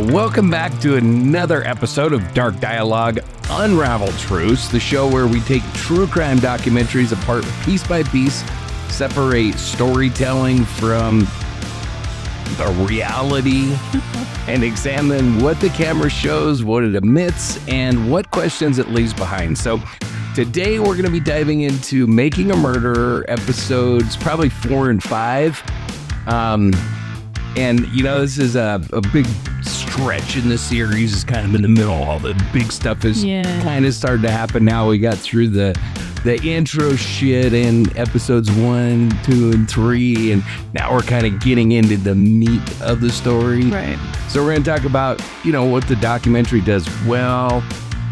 So welcome back to another episode of Dark Dialogue, Unraveled Truths, the show where we take true crime documentaries apart piece by piece, separate storytelling from the reality, and examine what the camera shows, what it omits, and what questions it leaves behind. So today we're going to be diving into Making a Murderer episodes, probably 4 and 5. And, you know, this is a big stretch in the series. It's kind of in the middle. All the big stuff is kind of starting to happen now. We got through the intro shit in episodes 1, 2, and 3. And now we're kind of getting into the meat of the story. Right. So we're going to talk about, you know, what the documentary does well,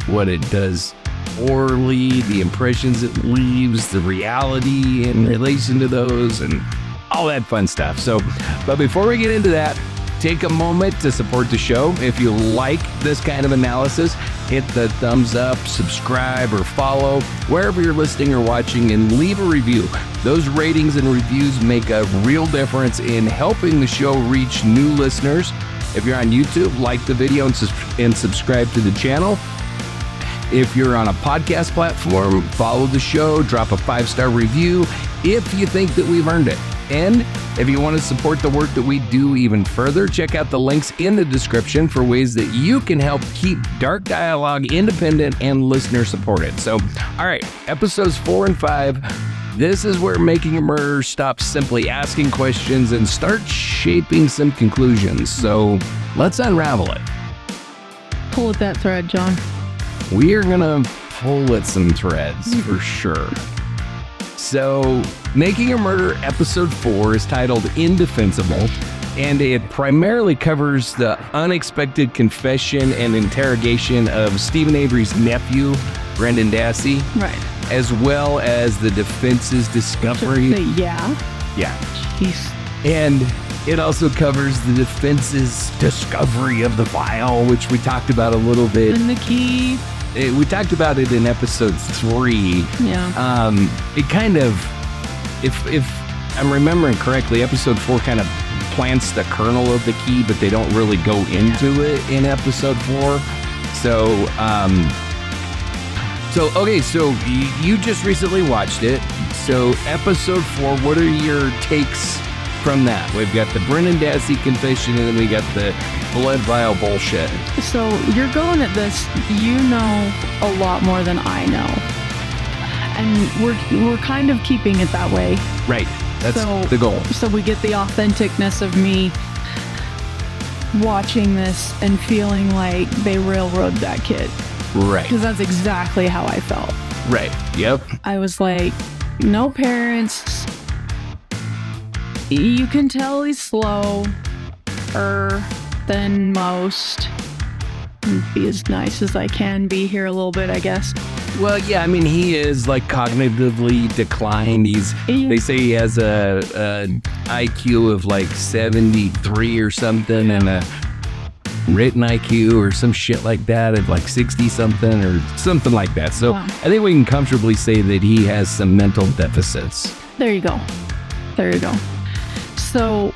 what it does poorly, the impressions it leaves, the reality in relation to those, and all that fun stuff. So, but before we get into that, take a moment to support the show. If you like this kind of analysis, hit the thumbs up, subscribe, or follow wherever you're listening or watching, and leave a review. Those ratings and reviews make a real difference in helping the show reach new listeners. If you're on YouTube, like the video and subscribe to the channel. If you're on a podcast platform, follow the show, drop a 5-star review if you think that we've earned it. And if you want to support the work that we do even further, check out the links in the description for ways that you can help keep Dark Dialogue independent and listener supported. So, all right, episodes 4 and 5. This is where Making a Murderer stops simply asking questions and starts shaping some conclusions. So let's unravel it. Pull at that thread, John. We are going to pull at some threads for sure. So, Making a Murderer episode 4 is titled Indefensible, and it primarily covers the unexpected confession and interrogation of Stephen Avery's nephew, Brendan Dassey. Right. As well as the defense's discovery. Yeah. Jeez. And it also covers the defense's discovery of the file, which we talked about a little bit. And the key. We talked about it in episode 3. Yeah. It kind of, if I'm remembering correctly, episode 4 kind of plants the kernel of the key, but they don't really go into it in episode 4. So, okay, so you just recently watched it. So episode 4, what are your takes from that? We've got the Brendan Dassey confession, and then we got the blood vial bullshit. So you're going at this, you know a lot more than I know. And we're kind of keeping it that way. Right. That's the goal. So we get the authenticness of me watching this and feeling like they railroaded that kid. Right. Because that's exactly how I felt. Right. Yep. I was like, no parents. You can tell he's slower than most. Be as nice as I can be here a little bit, I guess. Well, yeah, I mean, he is like cognitively declined. They say he has a IQ of like 73 or something, and a written IQ or some shit like that of like 60 something or something like that. So wow. I think we can comfortably say that he has some mental deficits. There you go. So,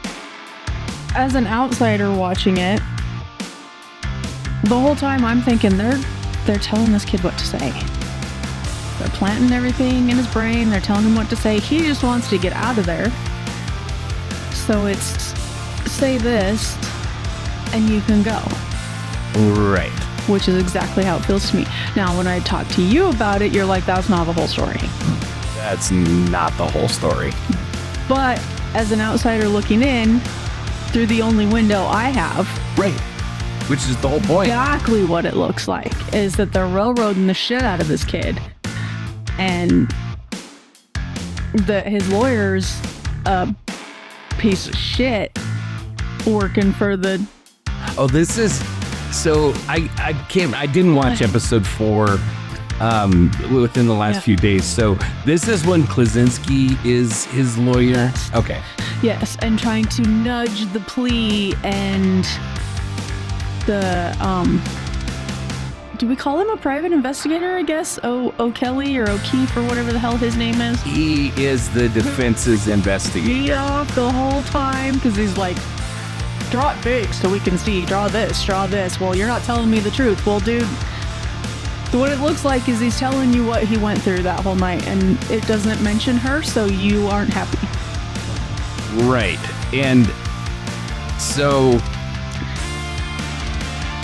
as an outsider watching it, the whole time I'm thinking they're telling this kid what to say. They're planting everything in his brain. They're telling him what to say. He just wants to get out of there. So it's say this and you can go. Right. Which is exactly how it feels to me. Now, when I talk to you about it, you're like, that's not the whole story. That's not the whole story. But as an outsider looking in, through the only window I have. Right. Which is the whole point. Exactly what it looks like is that they're railroading the shit out of this kid. And his lawyer's a piece of shit working for the... Oh, this is... So I didn't watch episode 4 within the last few days. So this is when Klaczynski is his lawyer. Yes. Okay. Yes, and trying to nudge the plea and the do we call him a private investigator, I guess? O'Kelly or O'Keefe or whatever the hell his name is. He is the defense's investigator. Yeah, the whole time, because he's like, draw it big so we can see. Draw this. Well, you're not telling me the truth. Well, dude, what it looks like is he's telling you what he went through that whole night, and it doesn't mention her, so you aren't happy. Right. And so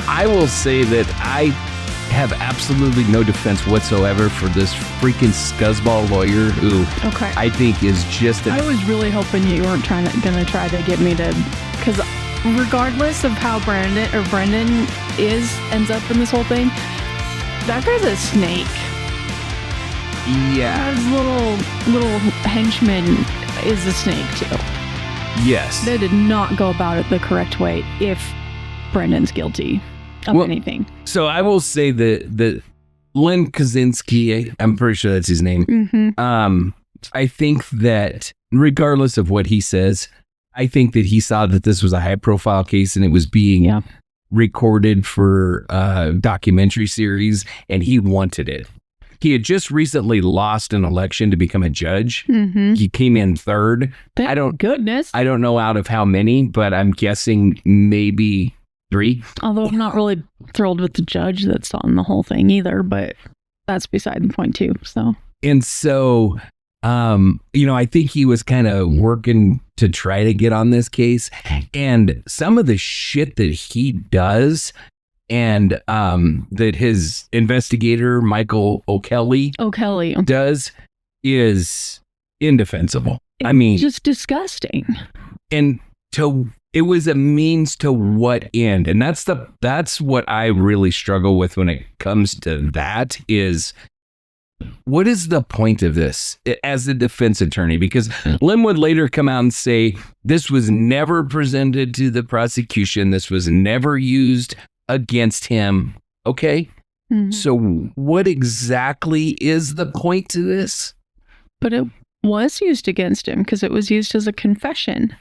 I will say that I have absolutely no defense whatsoever for this freaking scuzzball lawyer who I think is just I was really hoping you weren't gonna try to get me to, because regardless of how Brendan ends up in this whole thing, that guy's a snake. Yeah. His little henchman is a snake too. Yes. They did not go about it the correct way if Brendan's guilty of anything. So I will say that Len Kaczynski, I'm pretty sure that's his name. Mm-hmm. I think that regardless of what he says, I think that he saw that this was a high profile case and it was being recorded for a documentary series, and he wanted it. He had just recently lost an election to become a judge. Mm-hmm. He came in third. Goodness. I don't know out of how many, but I'm guessing maybe 3. Although I'm not really thrilled with the judge that's on the whole thing either, but that's beside the point too. So I think he was kind of working to try to get on this case, and some of the shit that he does and that his investigator, Michael O'Kelly does is indefensible. I mean, just disgusting. And it was a means to what end? And that's what I really struggle with when it comes to that is, what is the point of this as a defense attorney? Because Lim would later come out and say, this was never presented to the prosecution. This was never used against him. Okay. Mm-hmm. So what exactly is the point to this? But it was used against him because it was used as a confession.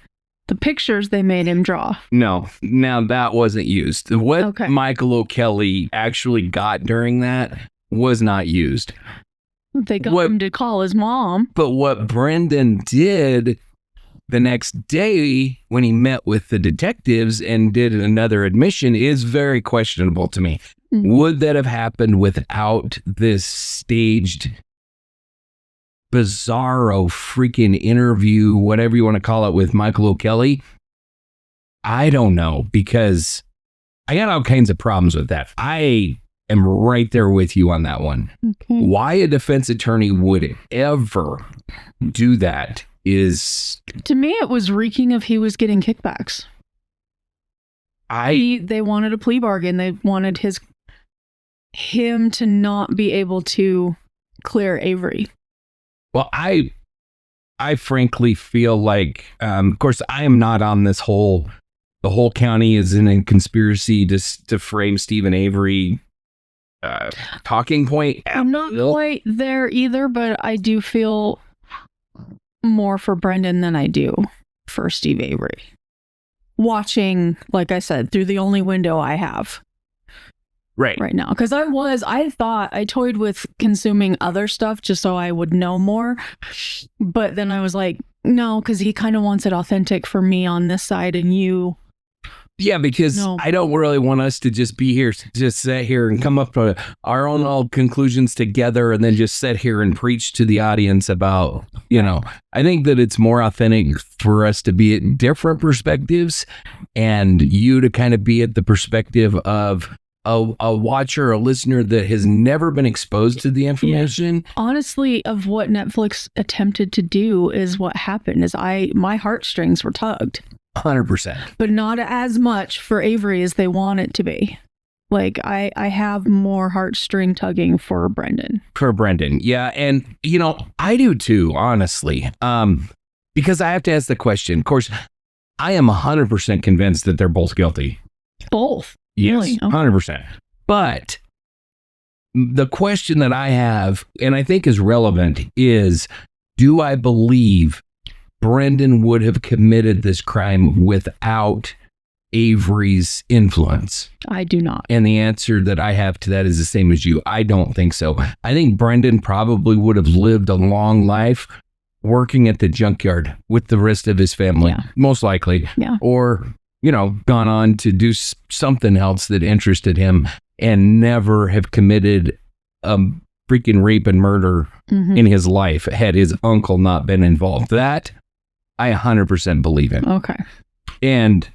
The pictures they made him draw. No, now that wasn't used. What Michael O'Kelly actually got during that was not used. They got him to call his mom. But what Brendan did the next day when he met with the detectives and did another admission is very questionable to me. Mm-hmm. Would that have happened without this staged, bizarro freaking interview, whatever you want to call it, with Michael O'Kelly? I don't know, because I got all kinds of problems with that. I am right there with you on that one. Okay. Why a defense attorney would ever do that is... To me, it was reeking of he was getting kickbacks. They wanted a plea bargain. They wanted him to not be able to clear Avery. Well, I frankly feel like, of course, I am not on this the whole county is in a conspiracy to frame Stephen Avery talking point. I'm not quite there either, but I do feel more for Brendan than I do for Steve Avery. Watching, like I said, through the only window I have. Right now. Because I toyed with consuming other stuff just so I would know more. But then I was like, no, because he kind of wants it authentic for me on this side and you. Yeah, because I don't really want us to just be here, just sit here and come up with our own all conclusions together and then just sit here and preach to the audience about, I think that it's more authentic for us to be at different perspectives and you to kind of be at the perspective of a watcher, a listener that has never been exposed to the information. Yeah. Honestly, of what Netflix attempted to do is what happened is my heartstrings were tugged. 100%. But not as much for Avery as they want it to be. Like, I have more heartstring tugging for Brendan. Yeah. And, I do too, honestly. Because I have to ask the question. Of course, I am 100% convinced that they're both guilty. Both? Yes, really? 100%. But the question that I have, and I think is relevant, is do I believe Brendan would have committed this crime without Avery's influence? I do not. And the answer that I have to that is the same as you. I don't think so. I think Brendan probably would have lived a long life working at the junkyard with the rest of his family, most likely. Yeah. Or gone on to do something else that interested him and never have committed a freaking rape and murder in his life had his uncle not been involved. That I 100% believe in. Okay. And,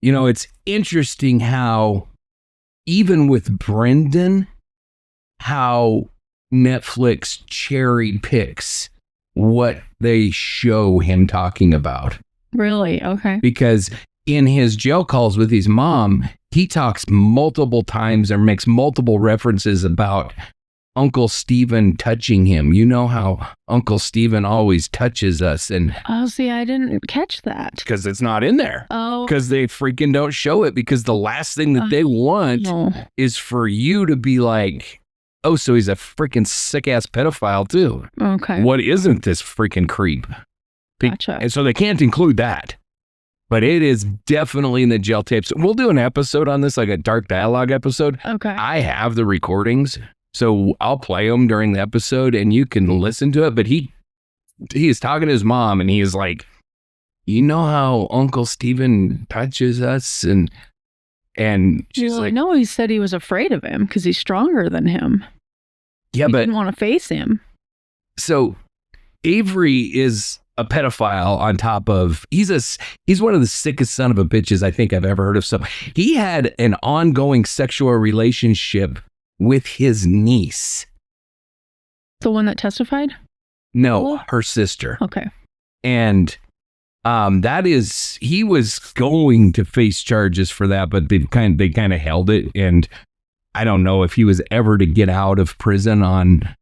it's interesting how even with Brendan, how Netflix cherry picks what they show him talking about. Really? Okay. Because in his jail calls with his mom, he talks multiple times or makes multiple references about Uncle Stephen touching him. You know how Uncle Stephen always touches us. And oh, see, I didn't catch that. Because it's not in there. Oh. Because they freaking don't show it, because the last thing that they want is for you to be like, oh, so he's a freaking sick-ass pedophile too. Okay. What isn't this freaking creep? Gotcha. And so they can't include that. But it is definitely in the jail tapes. We'll do an episode on this, like a dark dialogue episode. Okay. I have the recordings, so I'll play them during the episode and you can listen to it. But he is talking to his mom and he is like, you know how Uncle Stephen touches us? And she's like, no, he said he was afraid of him because he's stronger than him. Yeah, he but didn't want to face him. So Avery is a pedophile on top of, he's one of the sickest son of a bitches I think I've ever heard of. So he had an ongoing sexual relationship with his niece. The one that testified? No, her sister. Okay. And he was going to face charges for that, but they kind of held it. And I don't know if he was ever to get out of prison on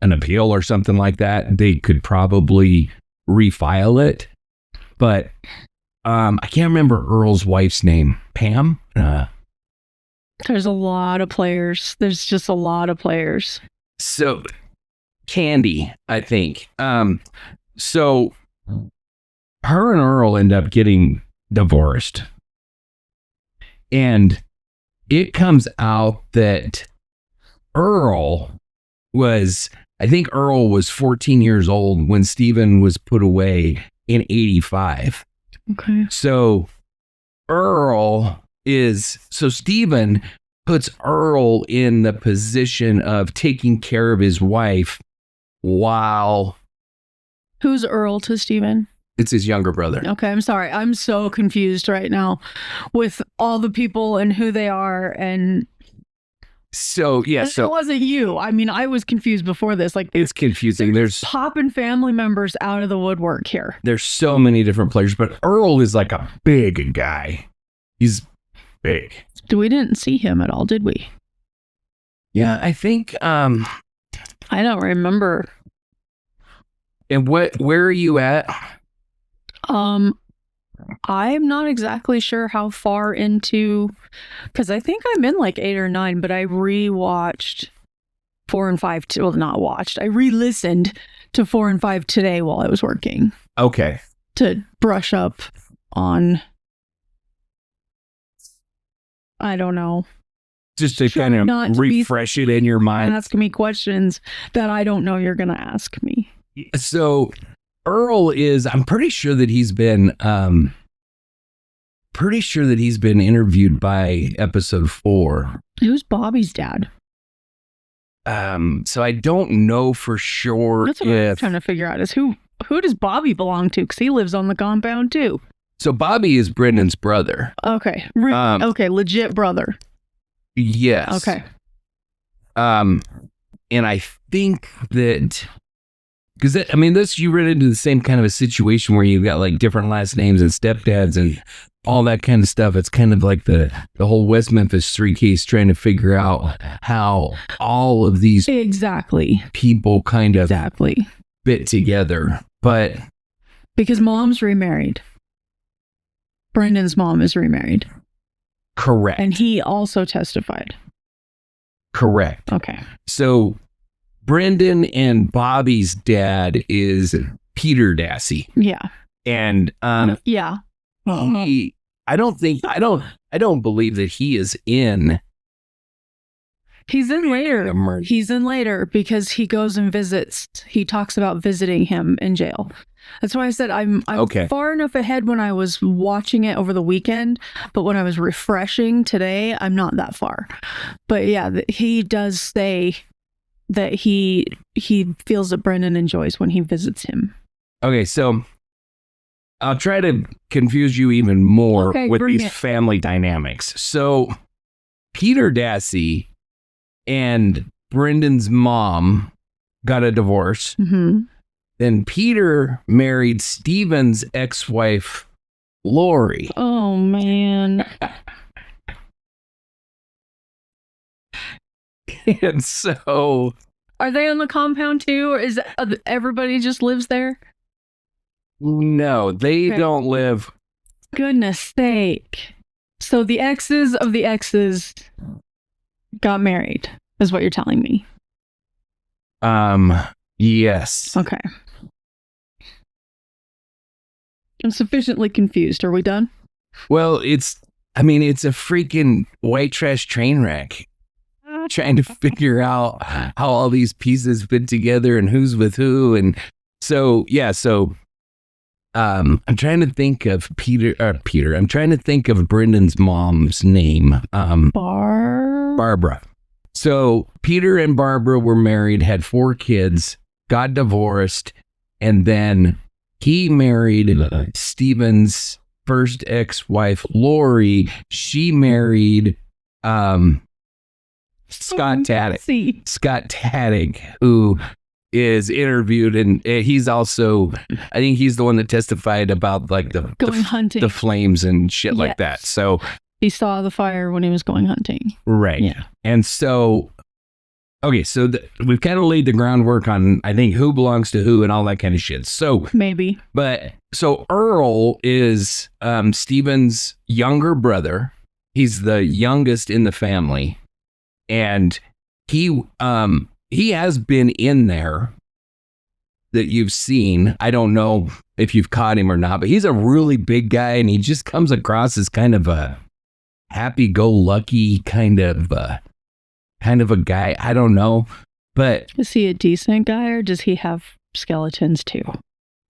an appeal or something like that. They could probably refile it. But I can't remember Earl's wife's name. Pam? There's a lot of players. There's just a lot of players. So Candy, I think. So her and Earl end up getting divorced. And it comes out that Earl was 14 years old when Stephen was put away in 85. Okay. So Stephen puts Earl in the position of taking care of his wife while... Who's Earl to Stephen? It's his younger brother. Okay, I'm sorry. I'm so confused right now with all the people and who they are. And so, yeah. So it wasn't you. I mean, I was confused before this. Like, it's confusing. There's popping family members out of the woodwork here. There's so many different players, but Earl is like a big guy. He's big. We didn't see him at all, did we? Yeah, I think. I don't remember. And where are you at? I'm not exactly sure how far into, because I think I'm in like 8 or 9, but I rewatched 4 and 5. Well, not watched. I re-listened to 4 and 5 today while I was working. Okay. To brush up on, I don't know. Just to kind of refresh it in your mind. Ask me questions that I don't know you're going to ask me. So Earl I'm pretty sure that he's been interviewed by episode 4. Who's Bobby's dad? So I don't know for sure. That's what I'm trying to figure out is who does Bobby belong to? Because he lives on the compound too. So Bobby is Brendan's brother. Okay. Okay, legit brother. Yes. Okay. And I think that, because you run into the same kind of a situation where you've got like different last names and stepdads and all that kind of stuff. It's kind of like the whole West Memphis 3 case, trying to figure out how all of these people kind of fit together. But because mom's remarried. Brendan's mom is remarried. Correct. And he also testified. Correct. Okay. So Brendan and Bobby's dad is Peter Dassey. Yeah. And yeah. I don't believe that he is in. He's in later. He's in later because he goes and visits. He talks about visiting him in jail. That's why I said I'm Okay. far enough ahead when I was watching it over the weekend, but when I was refreshing today, I'm not that far. But yeah, he does say that he feels that Brendan enjoys when he visits him. Okay, so I'll try to confuse you even more with these family dynamics. So Peter Dassey and Brendan's mom got a divorce. Mm-hmm. Then Peter married Stephen's ex-wife, Lori. Oh, man. And so... Are they on the compound too? Or is everybody just lives there? No, they don't live. Goodness sake. So the exes of the exes got married, is what you're telling me. Yes. Okay. I'm sufficiently confused. Are we done? Well, it's a freaking white trash train wreck. Trying to figure out how all these pieces fit together and who's with who. And so, yeah, I'm trying to think of Peter. I'm trying to think of Brendan's mom's name. Barbara. So Peter and Barbara were married, had 4 kids, got divorced, and then he married Stephen's first ex-wife, Lori. She married Scott Taddick. Scott Taddick, who is interviewed, and he's also, I think he's the one that testified about like going hunting, the flames and shit like that. So he saw the fire when he was going hunting. Right. Yeah. And so, okay, so we've kind of laid the groundwork on, I think, who belongs to who and all that kind of shit. So maybe. But so Earl is Stephen's younger brother. He's the youngest in the family. And he has been in there that you've seen. I don't know if you've caught him or not, but he's a really big guy, and he just comes across as kind of a happy-go-lucky kind of a guy. I don't know, but is he a decent guy, or does he have skeletons too?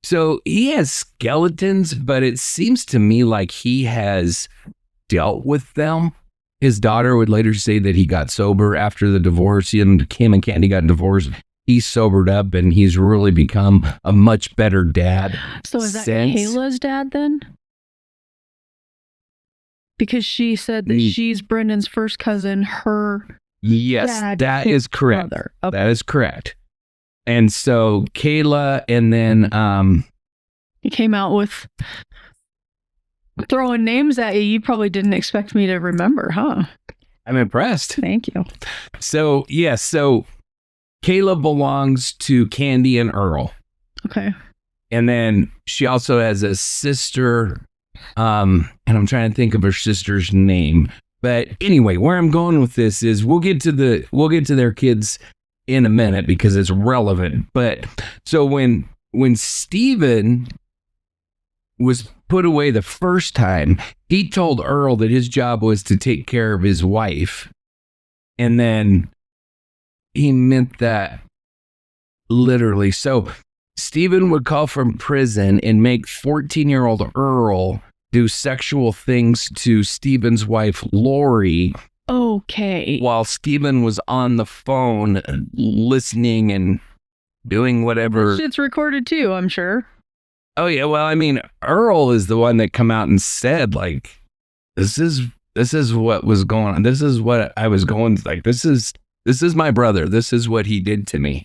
So he has skeletons, but it seems to me like he has dealt with them. His daughter would later say that he got sober after the divorce. Him and Candy got divorced. He sobered up, and he's really become a much better dad. So is that Kayla's dad then? Because she said that she's Brendan's first cousin. Her dad, that is correct. Okay. That is correct. And so Kayla, and then he came out with throwing names at you. You probably didn't expect me to remember, huh? I'm impressed. Thank you. So, so Kayla belongs to Candy and Earl. Okay. And then she also has a sister, and I'm trying to think of her sister's name. But anyway, where I'm going with this is we'll get to their kids in a minute because it's relevant. But so when Stephen was put away the first time, he told Earl that his job was to take care of his wife. And then he meant that literally. So Stephen would call from prison and make 14-year-old Earl do sexual things to Stephen's wife, Lori. Okay. While Stephen was on the phone listening and doing whatever. Shit's recorded too, I'm sure. Oh yeah, well, I mean, Earl is the one that come out and said, like, this is what was going on. This is what I was going, like, this is my brother. This is what he did to me.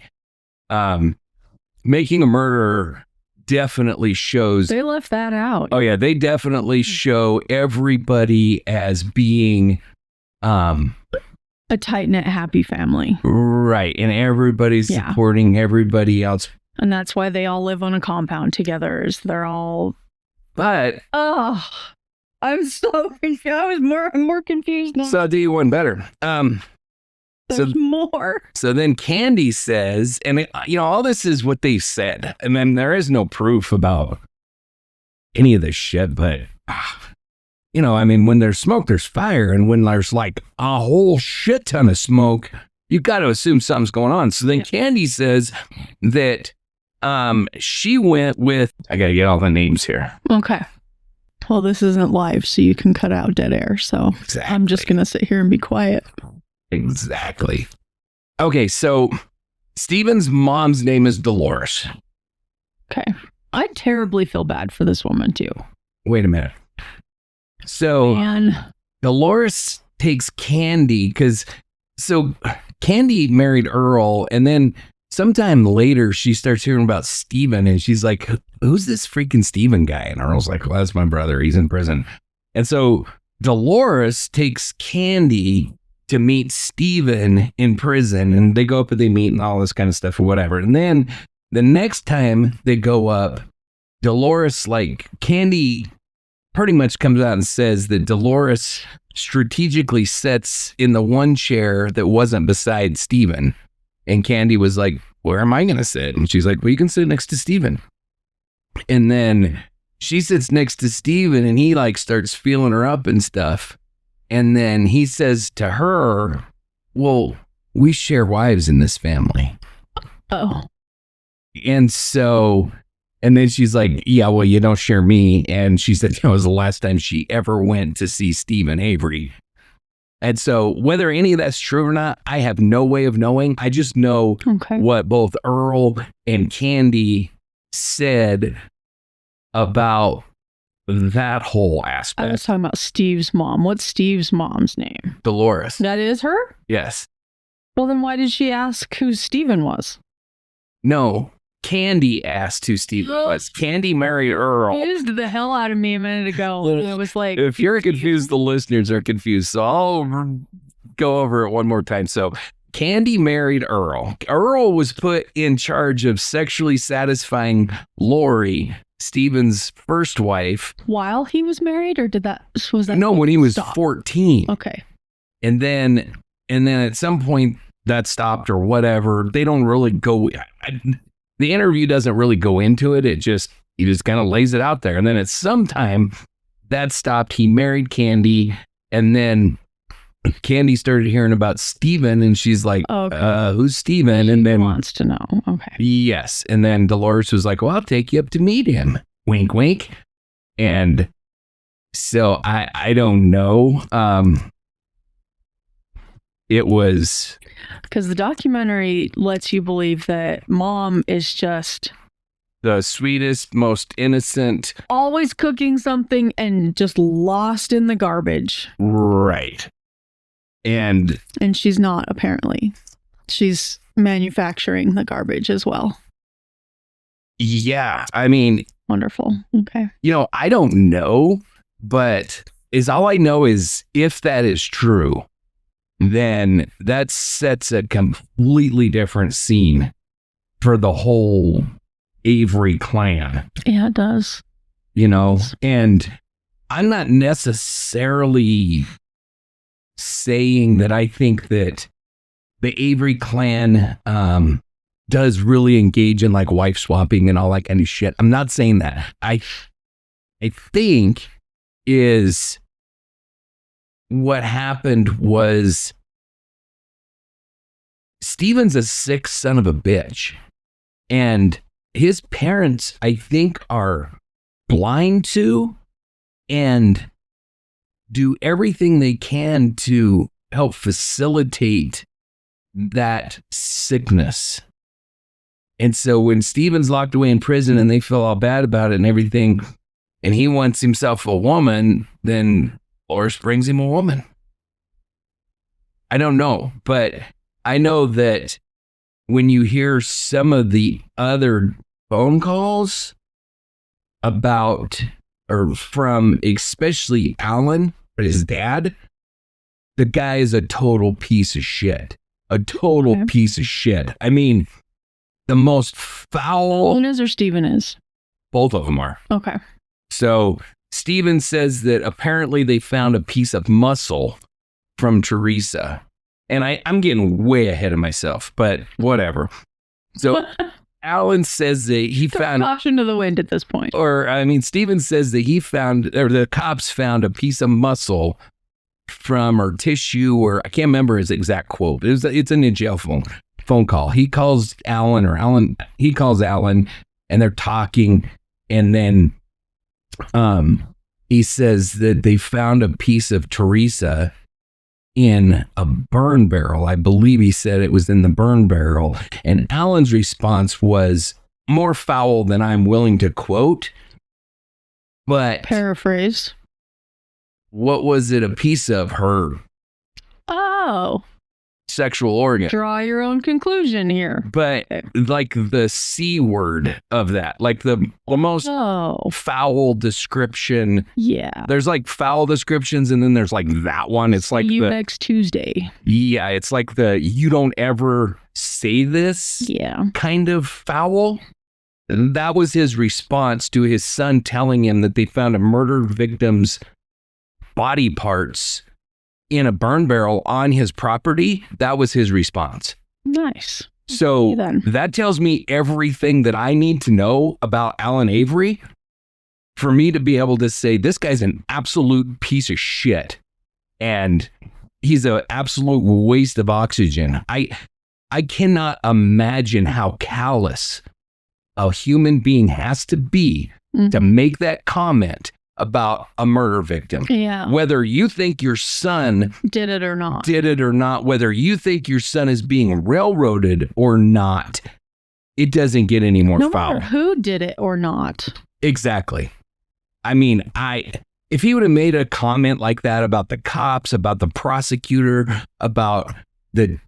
Making a murderer definitely shows. They left that out. Oh yeah, they definitely show everybody as being a tight-knit, happy family. Right, and everybody's supporting everybody else. And that's why they all live on a compound together. Is they're all. But I'm so confused. I'm more confused now. So I'll do you one better. There's more. So then Candy says, and all this is what they said, and then there is no proof about any of this shit. But I mean, when there's smoke, there's fire, and when there's like a whole shit ton of smoke, you got to assume something's going on. So then Candy says that She went with, I gotta get all the names here. Okay. Well, this isn't live, so you can cut out dead air. So Exactly. I'm just going to sit here and be quiet. Exactly. Okay, so Steven's mom's name is Dolores. Okay. I terribly feel bad for this woman, too. Wait a minute. So Man. Dolores takes Candy because Candy married Earl, and then sometime later she starts hearing about Steven, and she's like, who's this freaking Steven guy? And Earl's like, well, that's my brother. He's in prison. And so Dolores takes Candy to meet Steven in prison, and they go up and they meet and all this kind of stuff or whatever. And then the next time they go up, Dolores, like, Candy pretty much comes out and says that Dolores strategically sits in the one chair that wasn't beside Steven. And Candy was like, where am I going to sit? And she's like, well, you can sit next to Steven. And then she sits next to Steven, and he like starts feeling her up and stuff. And then he says to her, well, we share wives in this family. Oh. And so, and then she's like, yeah, well, you don't share me. And she said that was the last time she ever went to see Stephen Avery. And so whether any of that's true or not, I have no way of knowing. I just know what both Earl and Candy said about that whole aspect. I was talking about Steve's mom. What's Steve's mom's name? Dolores. That is her? Yes. Well, then why did she ask who Steven was? No. Candy asked who Steven was. Candy married Earl. Confused the hell out of me a minute ago. It was like, if you're confused, the listeners are confused. So I'll go over it one more time. So Candy married Earl. Earl was put in charge of sexually satisfying Lori, Steven's first wife. While he was married, or was that? No, when he was stop? 14. Okay. And then at some point that stopped or whatever. They don't really go. The interview doesn't really go into it. He just kind of lays it out there. And then at some time that stopped. He married Candy, and then Candy started hearing about Steven, and she's like, who's Steven? And then wants to know. Okay. Yes. And then Dolores was like, well, I'll take you up to meet him. Wink, wink. And so I don't know. It was because the documentary lets you believe that mom is just the sweetest, most innocent, always cooking something and just lost in the garbage. Right. And she's not, apparently. She's manufacturing the garbage as well. Yeah. I mean, wonderful. Okay. I don't know, but all I know is if that is true, then that sets a completely different scene for the whole Avery clan. Yeah, it does. And I'm not necessarily saying that I think that the Avery clan does really engage in like wife swapping and all that kind of shit. I'm not saying that. I think is what happened was Steven's a sick son of a bitch, and his parents, I think, are blind to and do everything they can to help facilitate that sickness. And so when Steven's locked away in prison and they feel all bad about it and everything, and he wants himself a woman, then Dolores brings him a woman. I don't know, but I know that when you hear some of the other phone calls about, or from especially Alan, his dad, the guy is a total piece of shit. A total piece of shit. I mean, the most foul. Alan is or Steven is? Both of them are. Okay. So Steven says that apparently they found a piece of muscle from Teresa. And I'm getting way ahead of myself, but whatever. So Alan says that he found caution to the wind at this point. Steven says that the cops found a piece of muscle from, or tissue, or I can't remember his exact quote. It's in the jail phone, phone call. He calls Alan, he calls Alan, and they're talking, and then he says that they found a piece of Teresa in a burn barrel. I believe he said it was in the burn barrel. And Alan's response was more foul than I'm willing to quote. But paraphrase. What was it a piece of? Her sexual organ. Draw your own conclusion here. But like the C word of that, like the most foul description. Yeah. There's like foul descriptions, and then there's like that one. It's like next Tuesday. Yeah, it's like the you don't ever say this kind of foul. And that was his response to his son telling him that they found a murder victim's body parts in a burn barrel on his property. That was his response. Nice. So that tells me everything that I need to know about Alan Avery for me to be able to say this guy's an absolute piece of shit and he's an absolute waste of oxygen. I cannot imagine how callous a human being has to be to make that comment about a murder victim. Yeah. Whether you think your son did it or not, whether you think your son is being railroaded or not, it doesn't get any more foul. No matter who did it or not. Exactly. I mean, if he would have made a comment like that about the cops, about the prosecutor, about the,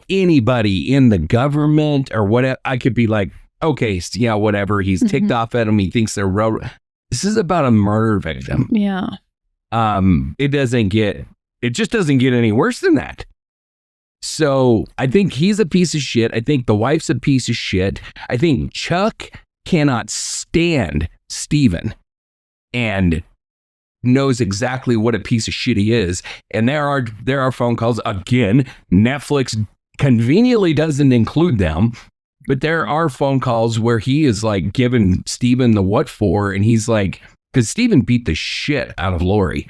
anybody in the government or whatever, I could be like, okay, yeah, whatever. He's ticked off at him. He thinks they're railroad. This is about a murder victim. Yeah. It just doesn't get any worse than that. So I think he's a piece of shit. I think the wife's a piece of shit. I think Chuck cannot stand Steven and knows exactly what a piece of shit he is. And there are phone calls. Again, Netflix conveniently doesn't include them. But there are phone calls where he is like giving Steven the what for, and he's like, because Steven beat the shit out of Lori.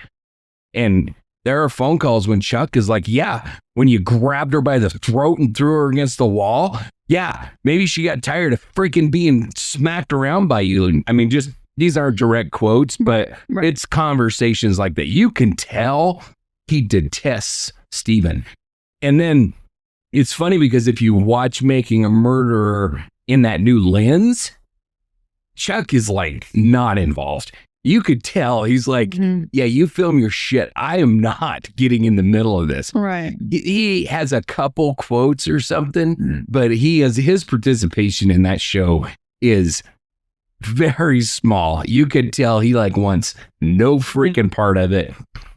And there are phone calls when Chuck is like, yeah, when you grabbed her by the throat and threw her against the wall, yeah, maybe she got tired of freaking being smacked around by you. And I mean, just these aren't direct quotes, but it's conversations like that. You can tell he detests Steven. And then it's funny because if you watch Making a Murderer in that new lens, Chuck is like not involved. You could tell he's like, yeah, you film your shit. I am not getting in the middle of this. Right. He has a couple quotes or something, but his participation in that show is very small. You could tell he like wants no freaking part of it.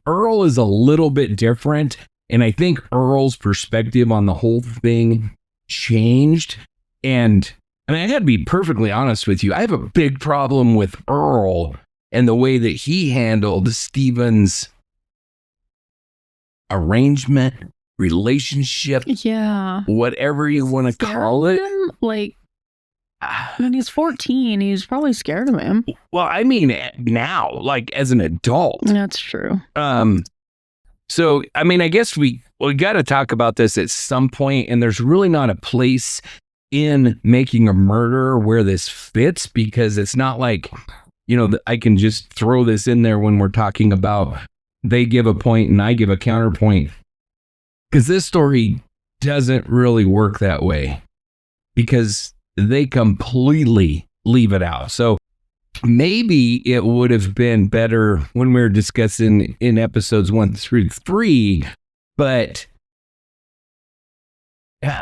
Earl is a little bit different. And I think Earl's perspective on the whole thing changed. And I mean, I had to be perfectly honest with you. I have a big problem with Earl and the way that he handled Steven's arrangement, relationship, whatever you want to call it. Like, when he's 14, he's probably scared of him. Well, I mean, now, like as an adult. That's true. So, I mean, I guess we got to talk about this at some point, and there's really not a place in Making a Murderer where this fits, because it's not like, I can just throw this in there when we're talking about they give a point and I give a counterpoint, because this story doesn't really work that way because they completely leave it out. So maybe it would have been better when we were discussing in episodes 1 through 3, but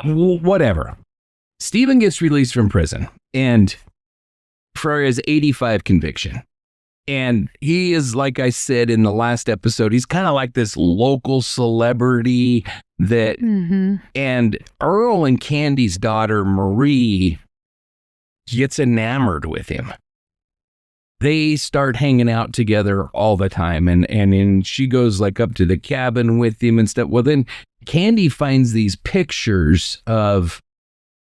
whatever. Steven gets released from prison and for his 85 conviction. And he is, like I said in the last episode, he's kind of like this local celebrity that, and Earl and Candy's daughter, Marie, gets enamored with him. They start hanging out together all the time, and she goes like up to the cabin with him and stuff. Well, then Candy finds these pictures of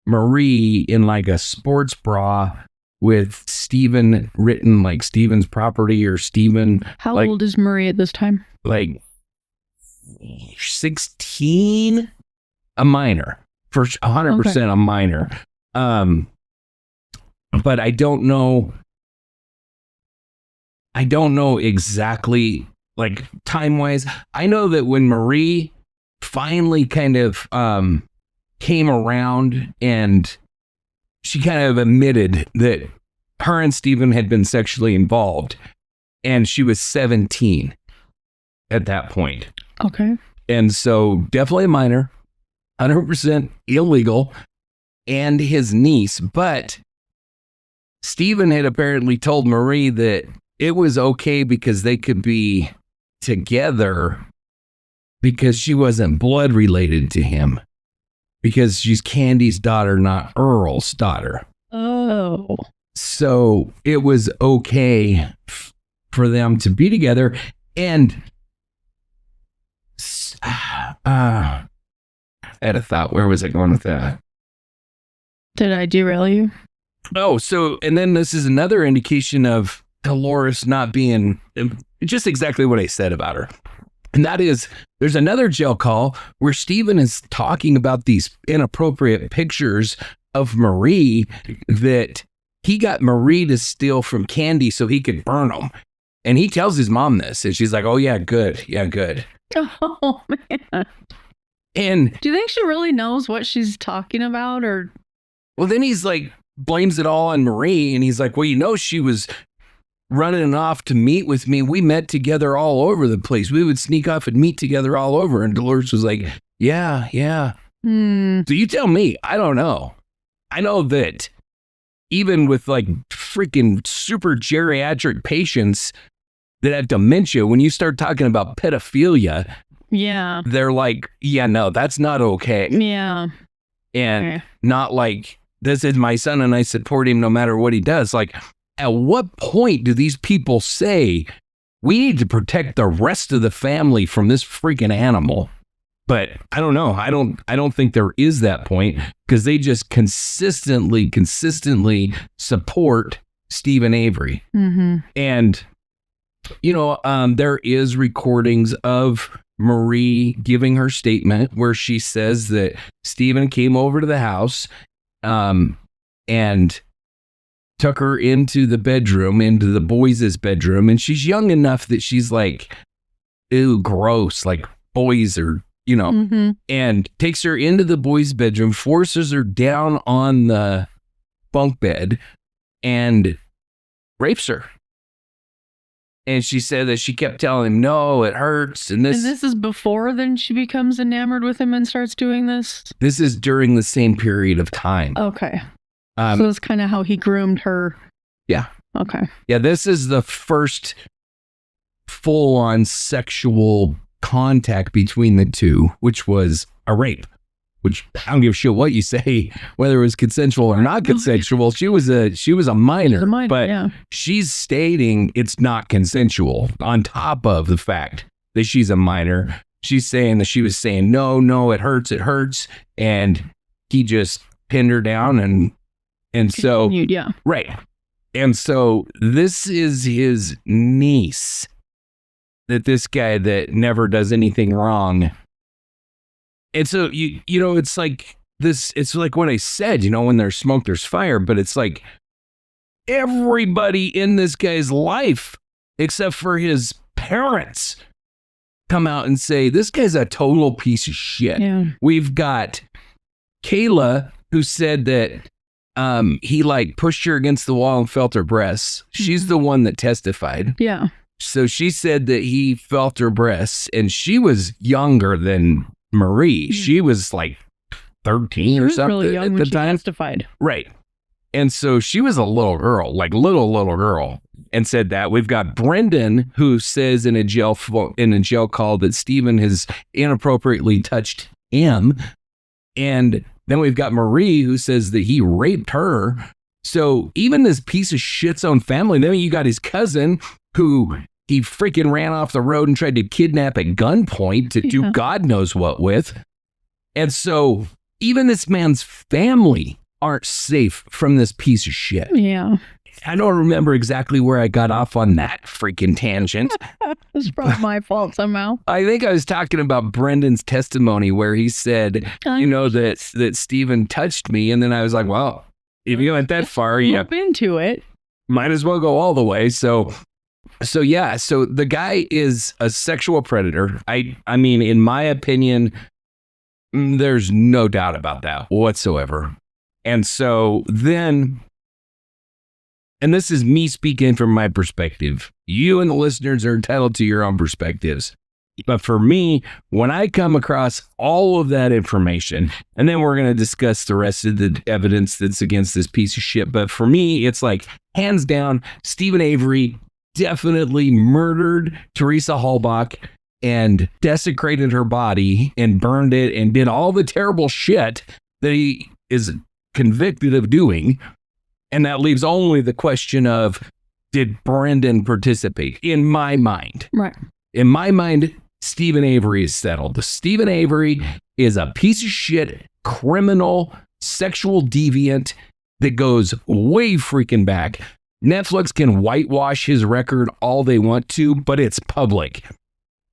Marie in like a sports bra with Steven written like Steven's property or Steven. How old is Marie at this time? Like 16, a minor. for 100% a minor. But I don't know exactly, like, time-wise. I know that when Marie finally kind of came around and she kind of admitted that her and Stephen had been sexually involved, and she was 17 at that point. Okay. And so definitely a minor, 100% illegal, and his niece. But Stephen had apparently told Marie that it was okay because they could be together because she wasn't blood related to him, because she's Candy's daughter, not Earl's daughter. Oh. So it was okay for them to be together. And I had a thought. Where was I going with that? Did I derail you? Oh, so, and then this is another indication of Dolores not being just exactly what I said about her. And that is, there's another jail call where Stephen is talking about these inappropriate pictures of Marie that he got Marie to steal from Candy so he could burn them. And he tells his mom this, and she's like, oh, yeah, good. Yeah, good. Oh, man. And do you think she really knows what she's talking about? Or, well, then he's like, blames it all on Marie. And he's like, well, you know, she was running off to meet with me. We met together all over the place. We would sneak off and meet together all over. And Dolores was like, yeah. So you tell me. I don't know. I know that even with like freaking super geriatric patients that have dementia, when you start talking about pedophilia, yeah, they're like, yeah, no, that's not okay. Yeah. And not like, this is my son and I support him no matter what he does. Like, at what point do these people say, we need to protect the rest of the family from this freaking animal? But I don't know. I don't think there is that point, because they just consistently support Stephen Avery. Mm-hmm. And, you know, there is recordings of Marie giving her statement where she says that Stephen came over to the house and took her into the bedroom, into the boys' bedroom. And she's young enough that she's like, ew, gross, like boys are, you know, and takes her into the boys' bedroom, forces her down on the bunk bed and rapes her. And she said that she kept telling him, no, it hurts. And this is before then she becomes enamored with him and starts doing this? This is during the same period of time. Okay. So it's kind of how he groomed her. Yeah. Okay. Yeah, this is the first full-on sexual contact between the two, which was a rape. Which I don't give a shit what you say, whether it was consensual or not consensual. She was a minor, but she's stating it's not consensual. On top of the fact that she's a minor, she's saying that she was saying no, it hurts, and he just pinned her down and so right. And so this is his niece, that this guy that never does anything wrong. And so, you know, it's like this, it's like what I said, you know, when there's smoke, there's fire, but it's like everybody in this guy's life, except for his parents, come out and say, this guy's a total piece of shit. Yeah. We've got Kayla, who said that he like pushed her against the wall and felt her breasts. She's the one that testified. Yeah. So she said that he felt her breasts, and she was younger than Marie. She was like 13 or something really young at when the she time. Testified. Right. And so she was a little girl, like little girl, and said that. We've got Brendan, who says in a jail call that Stephen has inappropriately touched him. And then we've got Marie, who says that he raped her. So even this piece of shit's own family. Then you got his cousin, who he freaking ran off the road and tried to kidnap at gunpoint to do God knows what with. And so even this man's family aren't safe from this piece of shit. Yeah. I don't remember exactly where I got off on that freaking tangent. It's probably my fault somehow. I think I was talking about Brendan's testimony where he said, that Stephen touched me. And then I was like, well, if you went that far, you Jump into it. might as well go all the way. So the guy is a sexual predator. I mean, in my opinion, there's no doubt about that whatsoever. And so then, and this is me speaking from my perspective. You and the listeners are entitled to your own perspectives. But for me, when I come across all of that information, and then we're going to discuss the rest of the evidence that's against this piece of shit. But for me, it's like, hands down, Stephen Avery definitely murdered Teresa Halbach and desecrated her body and burned it and did all the terrible shit that he is convicted of doing. And that leaves only the question of, did Brendan participate? In my mind. Right. In my mind, Stephen Avery is settled. Stephen Avery is a piece of shit, criminal, sexual deviant that goes way freaking back. Netflix can whitewash his record all they want to, but it's public.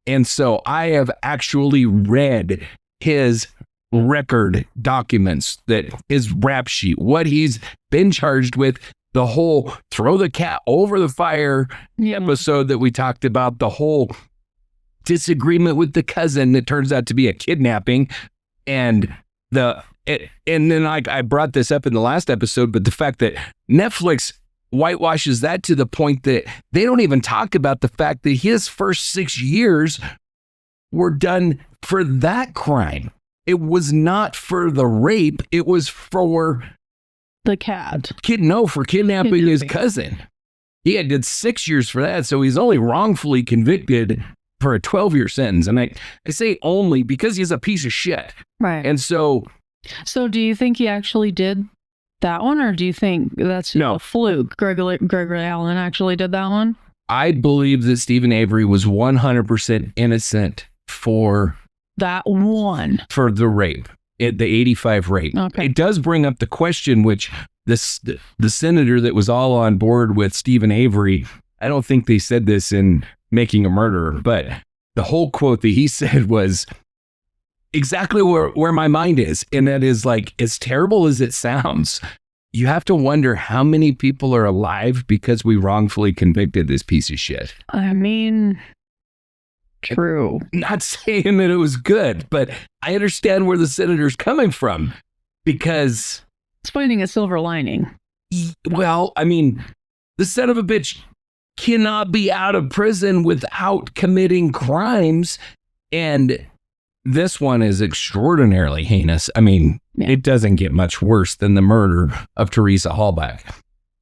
And so I have actually read his record documents, that his rap sheet, what he's been charged with, the whole throw the cat over the fire episode that we talked about, the whole disagreement with the cousin that turns out to be a kidnapping, and then I brought this up in the last episode, but the fact that Netflix whitewashes that to the point that they don't even talk about the fact that his first 6 years were done for that crime. It was not for the rape. It was for the cat. For kidnapping his cousin. He did 6 years for that. So he's only wrongfully convicted for a 12-year sentence. And I say only because he's a piece of shit. Right. And so do you think he actually did that one, or do you think that's a fluke? Gregory Allen actually did that one? I believe that Stephen Avery was 100% innocent for that one. For the rape, the 85 rape. Okay. It does bring up the question, which the senator that was all on board with Stephen Avery, I don't think they said this in Making a Murderer, but the whole quote that he said was exactly where my mind is. And that is, like, as terrible as it sounds, you have to wonder how many people are alive because we wrongfully convicted this piece of shit. I mean, true. Not saying that it was good, but I understand where the senator's coming from, because it's finding a silver lining. Well, I mean, the son of a bitch cannot be out of prison without committing crimes. And this one is extraordinarily heinous. I mean, It doesn't get much worse than the murder of Teresa Halbach.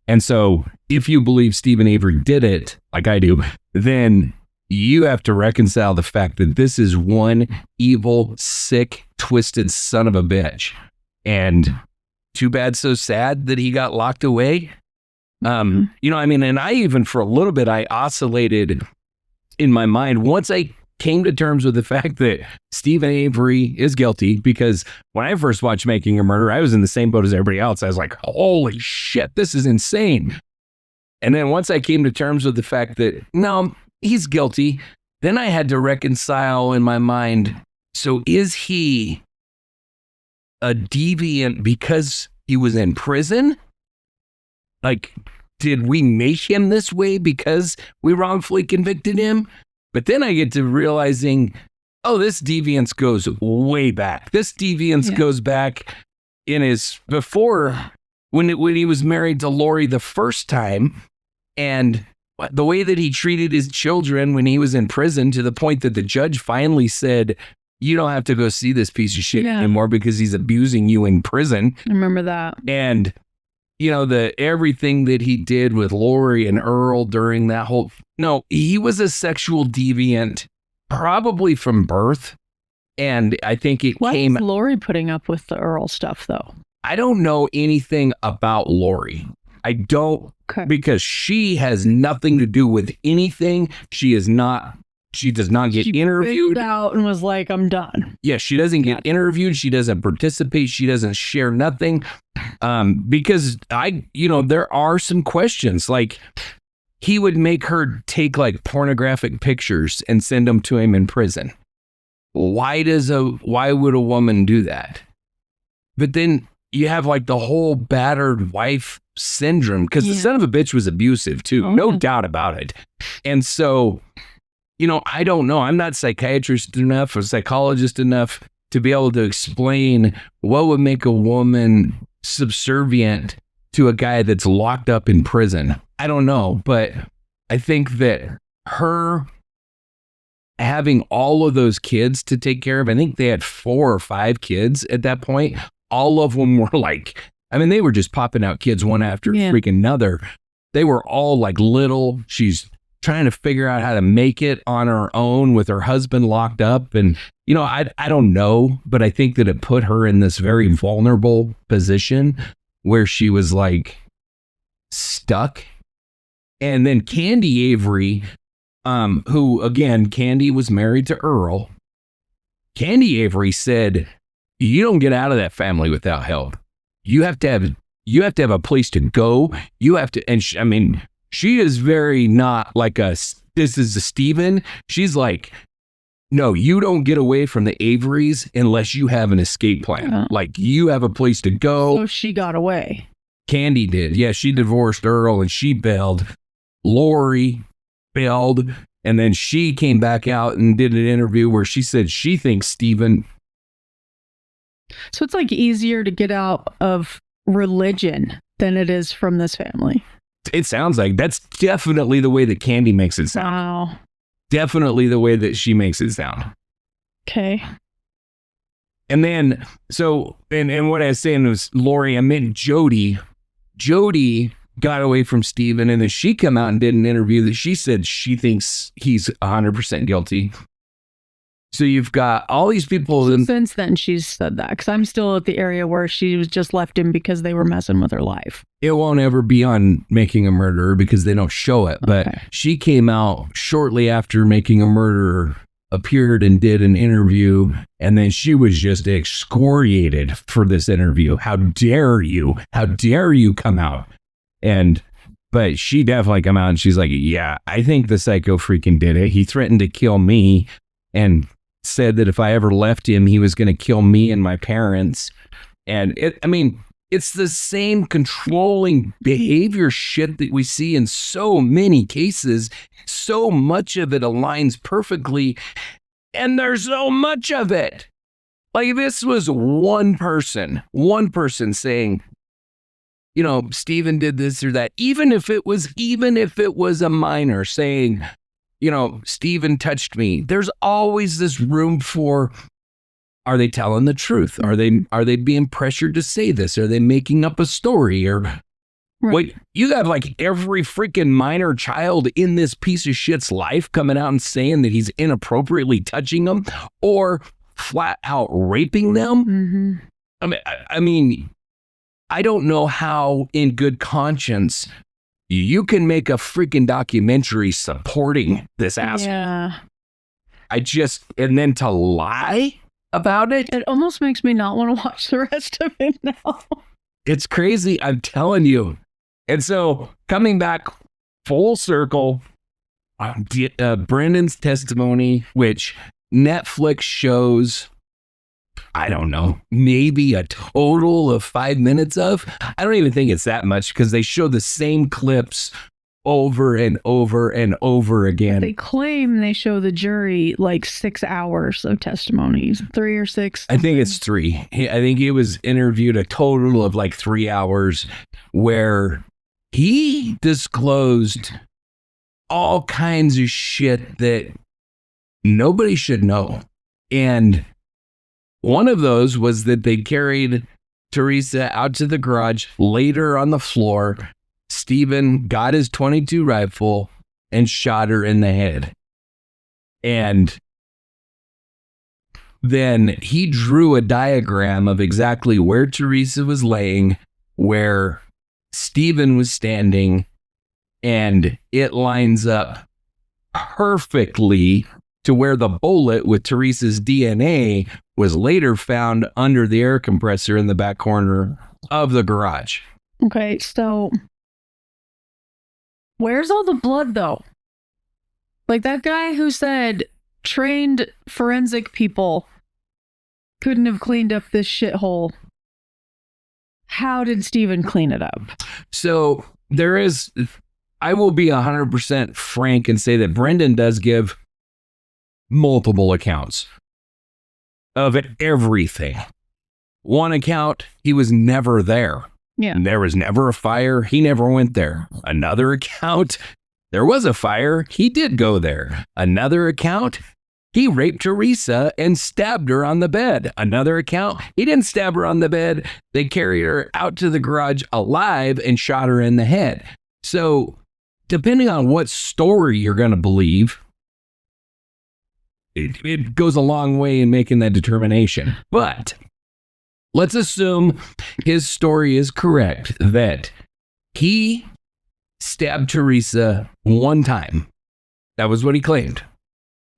And so if you believe Stephen Avery did it, like I do, then you have to reconcile the fact that this is one evil, sick, twisted son of a bitch. And too bad, so sad that he got locked away. And I even for a little bit, I oscillated in my mind once I came to terms with the fact that Stephen Avery is guilty, because when I first watched Making a Murderer, I was in the same boat as everybody else. I was like, holy shit, this is insane. And then once I came to terms with the fact that, no, he's guilty, then I had to reconcile in my mind, so is he a deviant because he was in prison? Like, did we make him this way because we wrongfully convicted him? But then I get to realizing, oh, this deviance goes way back. This deviance goes back before when he was married to Lori the first time, and the way that he treated his children when he was in prison, to the point that the judge finally said, you don't have to go see this piece of shit anymore because he's abusing you in prison. I remember that. And everything that he did with Lori and Earl during that whole, he was a sexual deviant, probably from birth. And I think Why is Lori putting up with the Earl stuff, though? I don't know anything about Lori. I don't, because she has nothing to do with anything. She is not She does not get She interviewed. bailed out and was like, I'm done. Yeah, she doesn't get interviewed. She doesn't participate. She doesn't share nothing. Because there are some questions. Like, he would make her take like pornographic pictures and send them to him in prison. Why would a woman do that? But then you have like the whole battered wife syndrome, because the son of a bitch was abusive too. No doubt about it. And so, I don't know. I'm not psychiatrist enough or psychologist enough to be able to explain what would make a woman subservient to a guy that's locked up in prison. I don't know, but I think that her having all of those kids to take care of, I think they had 4 or 5 kids at that point. All of them were like, they were just popping out kids one after freaking another. They were all like little. She's trying to figure out how to make it on her own with her husband locked up. And, I don't know, but I think that it put her in this very vulnerable position where she was like stuck. And then Candy Avery, who again, Candy was married to Earl. Candy Avery said, you don't get out of that family without help. You have to have a place to go. You have to, and she is very not like this is a Steven. She's like, no, you don't get away from the Averys unless you have an escape plan. Like, you have a place to go. So she got away. Candy did. Yeah, she divorced Earl and she bailed. Lori bailed. And then she came back out and did an interview where she said she thinks Steven. So it's like easier to get out of religion than it is from this family. It sounds like that's definitely the way that Candy makes it sound. Wow. Definitely the way that she makes it sound. Okay. And then, so, and what I was saying was Lori, I meant Jody. Jody got away from Steven, and then she come out and did an interview that she said she thinks he's 100% guilty. So you've got all these people. So since then, she's said that, because I'm still at the area where she was just left him because they were messing with her life. It won't ever be on Making a Murderer because they don't show it. But she came out shortly after Making a Murderer appeared and did an interview. And then she was just excoriated for this interview. How dare you? How dare you come out? But she definitely come out and she's like, yeah, I think the psycho freaking did it. He threatened to kill me and said that if I ever left him, he was going to kill me and my parents. And it's the same controlling behavior shit that we see in so many cases. So much of it aligns perfectly, and there's so much of it. Like, this was one person saying, Steven did this or that. Even if it was a minor saying, Steven touched me. There's always this room for, are they telling the truth? Are they being pressured to say this? Are they making up a story? Or wait, you have like every freaking minor child in this piece of shit's life coming out and saying that he's inappropriately touching them or flat out raping them. Mm-hmm. I don't know how in good conscience you can make a freaking documentary supporting this asshole. Yeah. And then to lie about it. It almost makes me not want to watch the rest of it now. It's crazy, I'm telling you. And so, coming back full circle, Brendan's testimony, which Netflix shows, I don't know, maybe a total of 5 minutes of. I don't even think it's that much because they show the same clips over and over and over again. They claim they show the jury like 6 hours of testimonies, 3 or 6. I think it's 3. I think he was interviewed a total of like 3 hours where he disclosed all kinds of shit that nobody should know. And one of those was that they carried Teresa out to the garage, laid her on the floor. Steven got his .22 rifle and shot her in the head. And then he drew a diagram of exactly where Teresa was laying, where Steven was standing, and it lines up perfectly to where the bullet with Teresa's DNA was later found under the air compressor in the back corner of the garage. Okay, so where's all the blood though? Like that guy who said trained forensic people couldn't have cleaned up this shithole. How did Stephen clean it up? So there is, I will be 100% frank and say that Brendan does give multiple accounts of everything. One account, he was never there. Yeah. There was never a fire. He never went there. Another account, there was a fire. He did go there. Another account, he raped Teresa and stabbed her on the bed. Another account, he didn't stab her on the bed. They carried her out to the garage alive and shot her in the head. So, depending on what story you're going to believe, it goes a long way in making that determination. But let's assume his story is correct, that he stabbed Teresa one time. That was what he claimed.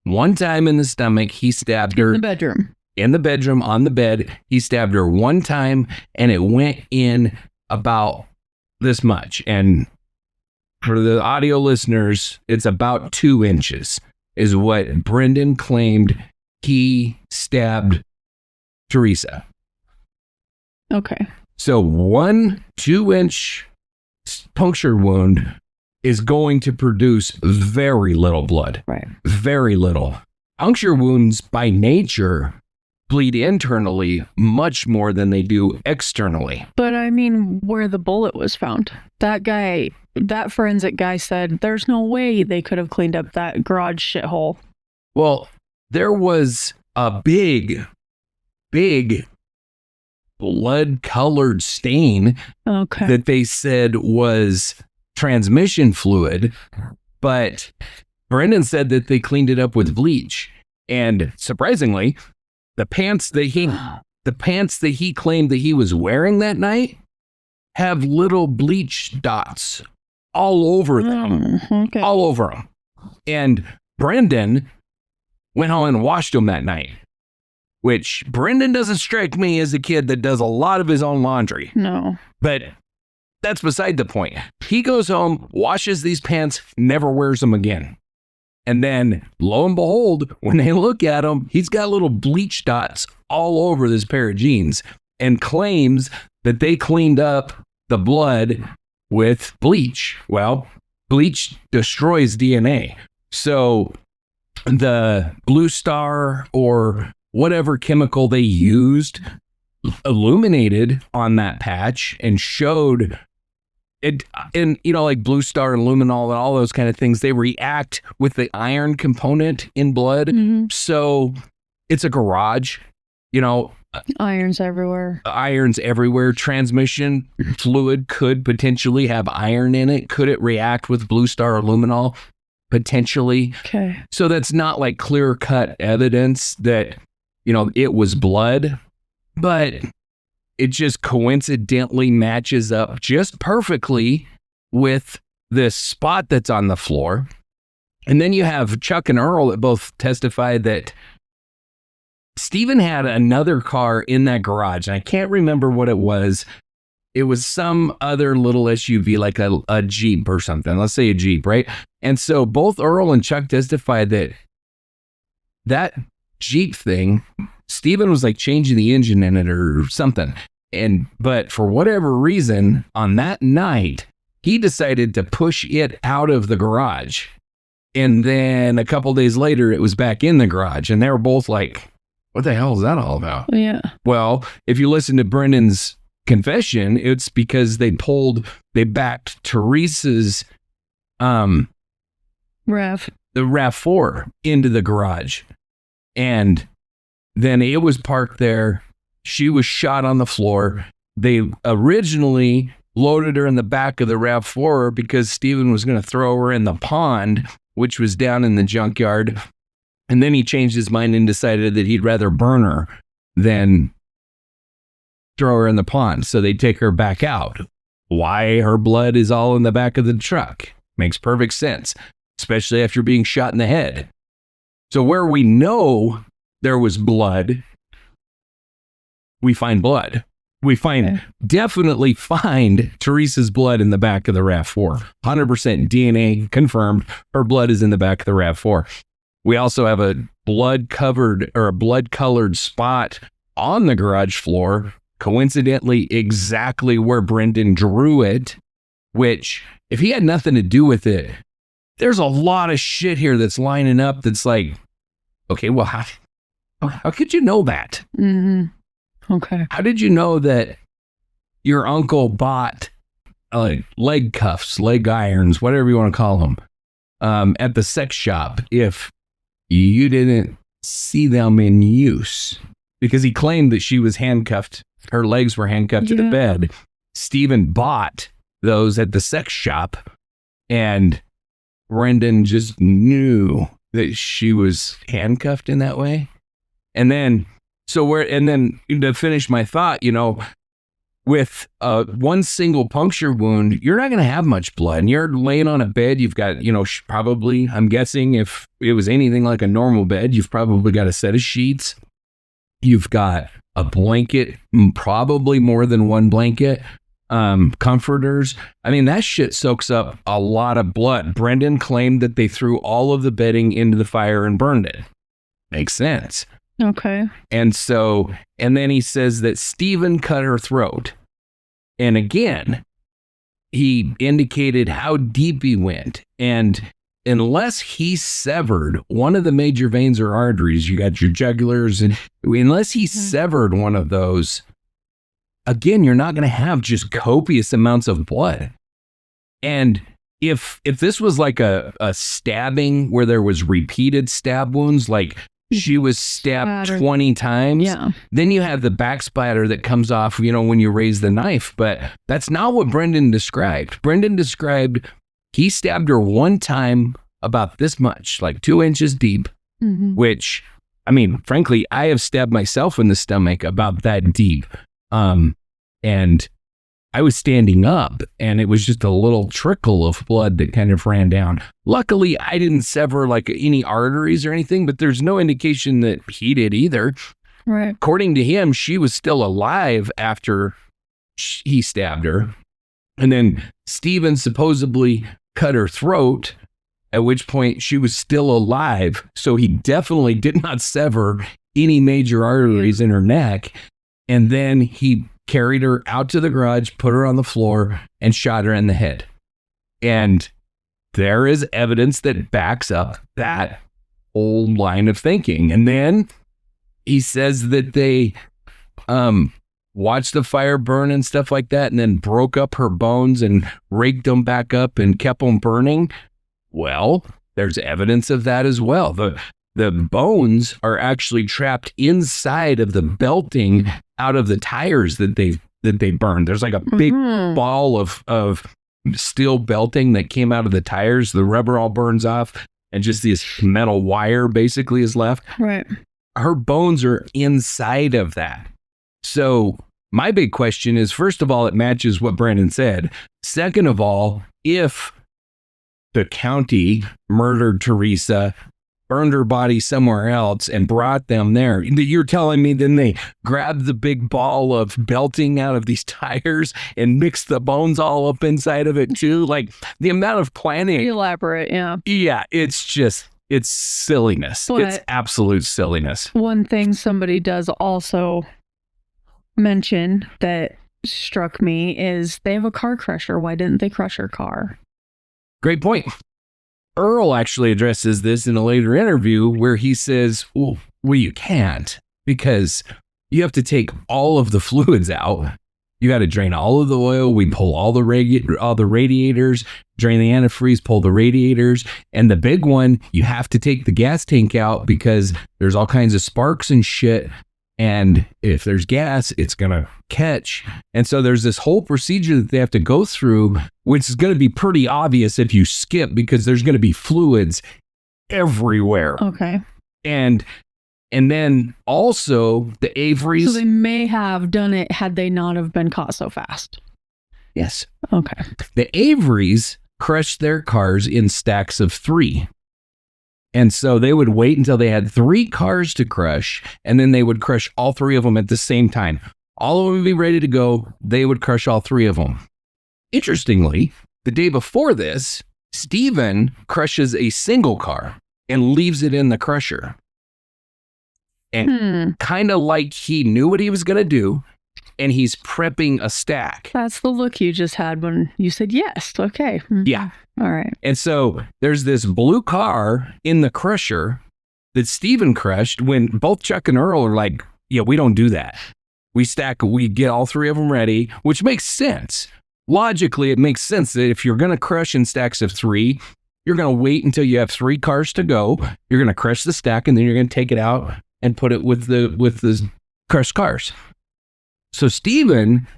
One time in the stomach, he stabbed her. In the bedroom. In the bedroom, on the bed. He stabbed her one time, and it went in about this much. And for the audio listeners, it's about 2 inches is what Brendan claimed he stabbed Teresa. Okay. So 1 2-inch puncture wound is going to produce very little blood. Right. Very little. Puncture wounds by nature bleed internally much more than they do externally. But I mean, where the bullet was found, that forensic guy said there's no way they could have cleaned up that garage shithole. Well, there was a big blood-colored stain that they said was transmission fluid, but Brendan said that they cleaned it up with bleach. And surprisingly, the pants that he claimed that he was wearing that night have little bleach dots all over them. All over them. And Brendan went home and washed them that night, which Brendan doesn't strike me as a kid that does a lot of his own laundry. No. But that's beside the point. He goes home, washes these pants, never wears them again. And then, lo and behold, when they look at him, he's got little bleach dots all over this pair of jeans and claims that they cleaned up the blood with bleach. Well, bleach destroys DNA. So the Blue Star or whatever chemical they used illuminated on that patch and showed it. And, like Blue Star and luminol and all those kind of things, they react with the iron component in blood. Mm-hmm. So it's a garage, irons everywhere. Irons everywhere. Transmission fluid could potentially have iron in it. Could it react with Blue Star or luminol? Potentially. Okay. So that's not like clear-cut evidence that, it was blood, but it just coincidentally matches up just perfectly with this spot that's on the floor. And then you have Chuck and Earl that both testified that Stephen had another car in that garage. And I can't remember what it was. It was some other little SUV, like a Jeep or something. Let's say a Jeep, right? And so both Earl and Chuck testified that Jeep thing, Stephen was like changing the engine in it or something. But for whatever reason, on that night, he decided to push it out of the garage. And then a couple days later, it was back in the garage. And they were both like, what the hell is that all about? Yeah. Well, if you listen to Brendan's confession, it's because they backed Teresa's the RAV4 into the garage. And then it was parked there. She was shot on the floor. They originally loaded her in the back of the RAV4 because Stephen was going to throw her in the pond, which was down in the junkyard. And then he changed his mind and decided that he'd rather burn her than throw her in the pond. So they take her back out. Why her blood is all in the back of the truck? Makes perfect sense, especially after being shot in the head. So where we know there was blood, we find blood. We definitely find Teresa's blood in the back of the RAV4. 100% DNA confirmed. Her blood is in the back of the RAV4. We also have a blood-covered or a blood-colored spot on the garage floor, coincidentally exactly where Brendan drew it, which, if he had nothing to do with it, there's a lot of shit here that's lining up that's like, okay, well, how could you know that? Mm-hmm. Okay. How did you know that your uncle bought leg cuffs, leg irons, whatever you want to call them, at the sex shop if you didn't see them in use? Because he claimed that she was handcuffed. Her legs were handcuffed to the bed. Stephen bought those at the sex shop, and Brendan just knew that she was handcuffed in that way. And then, to finish my thought, with one single puncture wound, you're not going to have much blood. And you're laying on a bed. You've got, probably, I'm guessing if it was anything like a normal bed, you've probably got a set of sheets. You've got a blanket, probably more than one blanket, comforters. I mean, that shit soaks up a lot of blood. Brendan claimed that they threw all of the bedding into the fire and burned it. Makes sense. Okay. And then he says that Stephen cut her throat. And again, he indicated how deep he went. And unless he severed one of the major veins or arteries, you got your jugulars, and unless he severed one of those, again, you're not going to have just copious amounts of blood. And if this was like a stabbing where there was repeated stab wounds, like she was stabbed 20 times, then you have the back splatter that comes off, when you raise the knife. But that's not what Brendan described. Brendan described he stabbed her one time about this much, like 2 inches deep, which, I mean, frankly, I have stabbed myself in the stomach about that deep. And I was standing up, and it was just a little trickle of blood that kind of ran down. Luckily, I didn't sever like any arteries or anything, but there's no indication that he did either. Right. According to him, she was still alive after he stabbed her. And then Stephen supposedly cut her throat, at which point she was still alive. So he definitely did not sever any major arteries in her neck. And then he carried her out to the garage, put her on the floor, and shot her in the head. And there is evidence that backs up that whole line of thinking. And then he says that they watched the fire burn and stuff like that, and then broke up her bones and raked them back up and kept them burning. Well, there's evidence of that as well. The bones are actually trapped inside of the belting out of the tires that they burned. There's like a big ball of steel belting that came out of the tires. The rubber all burns off, and just this metal wire basically is left. Right. Her bones are inside of that. So my big question is, first of all, it matches what Brandon said. Second of all, if the county murdered Teresa, burned her body somewhere else, and brought them there, you're telling me then they grabbed the big ball of belting out of these tires and mixed the bones all up inside of it too? Like, the amount of planning. Elaborate, yeah. Yeah, it's silliness. But it's absolute silliness. One thing somebody does also mention that struck me is they have a car crusher. Why didn't they crush her car? Great point. Earl actually addresses this in a later interview where he says, well, you can't, because you have to take all of the fluids out. You got to drain all of the oil. We pull all the radiators, drain the antifreeze, pull the radiators. And the big one, you have to take the gas tank out because there's all kinds of sparks and shit. And if there's gas, it's going to catch. And so there's this whole procedure that they have to go through, which is going to be pretty obvious if you skip, because there's going to be fluids everywhere. Okay. And then also the Averys. So they may have done it had they not have been caught so fast. Yes. Okay. The Averys crushed their cars in stacks of 3. And so they would wait until they had 3 cars to crush, and then they would crush all 3 of them at the same time. All of them would be ready to go. They would crush all 3 of them. Interestingly, the day before this, Stephen crushes a single car and leaves it in the crusher. And kind of like he knew what he was going to do, and he's prepping a stack. That's the look you just had when you said yes. Okay. Yeah. All right. And so there's this blue car in the crusher that Stephen crushed when both Chuck and Earl are like, yeah, we don't do that. We get all 3 of them ready, which makes sense. Logically, it makes sense that if you're going to crush in stacks of 3, you're going to wait until you have 3 cars to go. You're going to crush the stack, and then you're going to take it out and put it with the crushed cars. So Stephen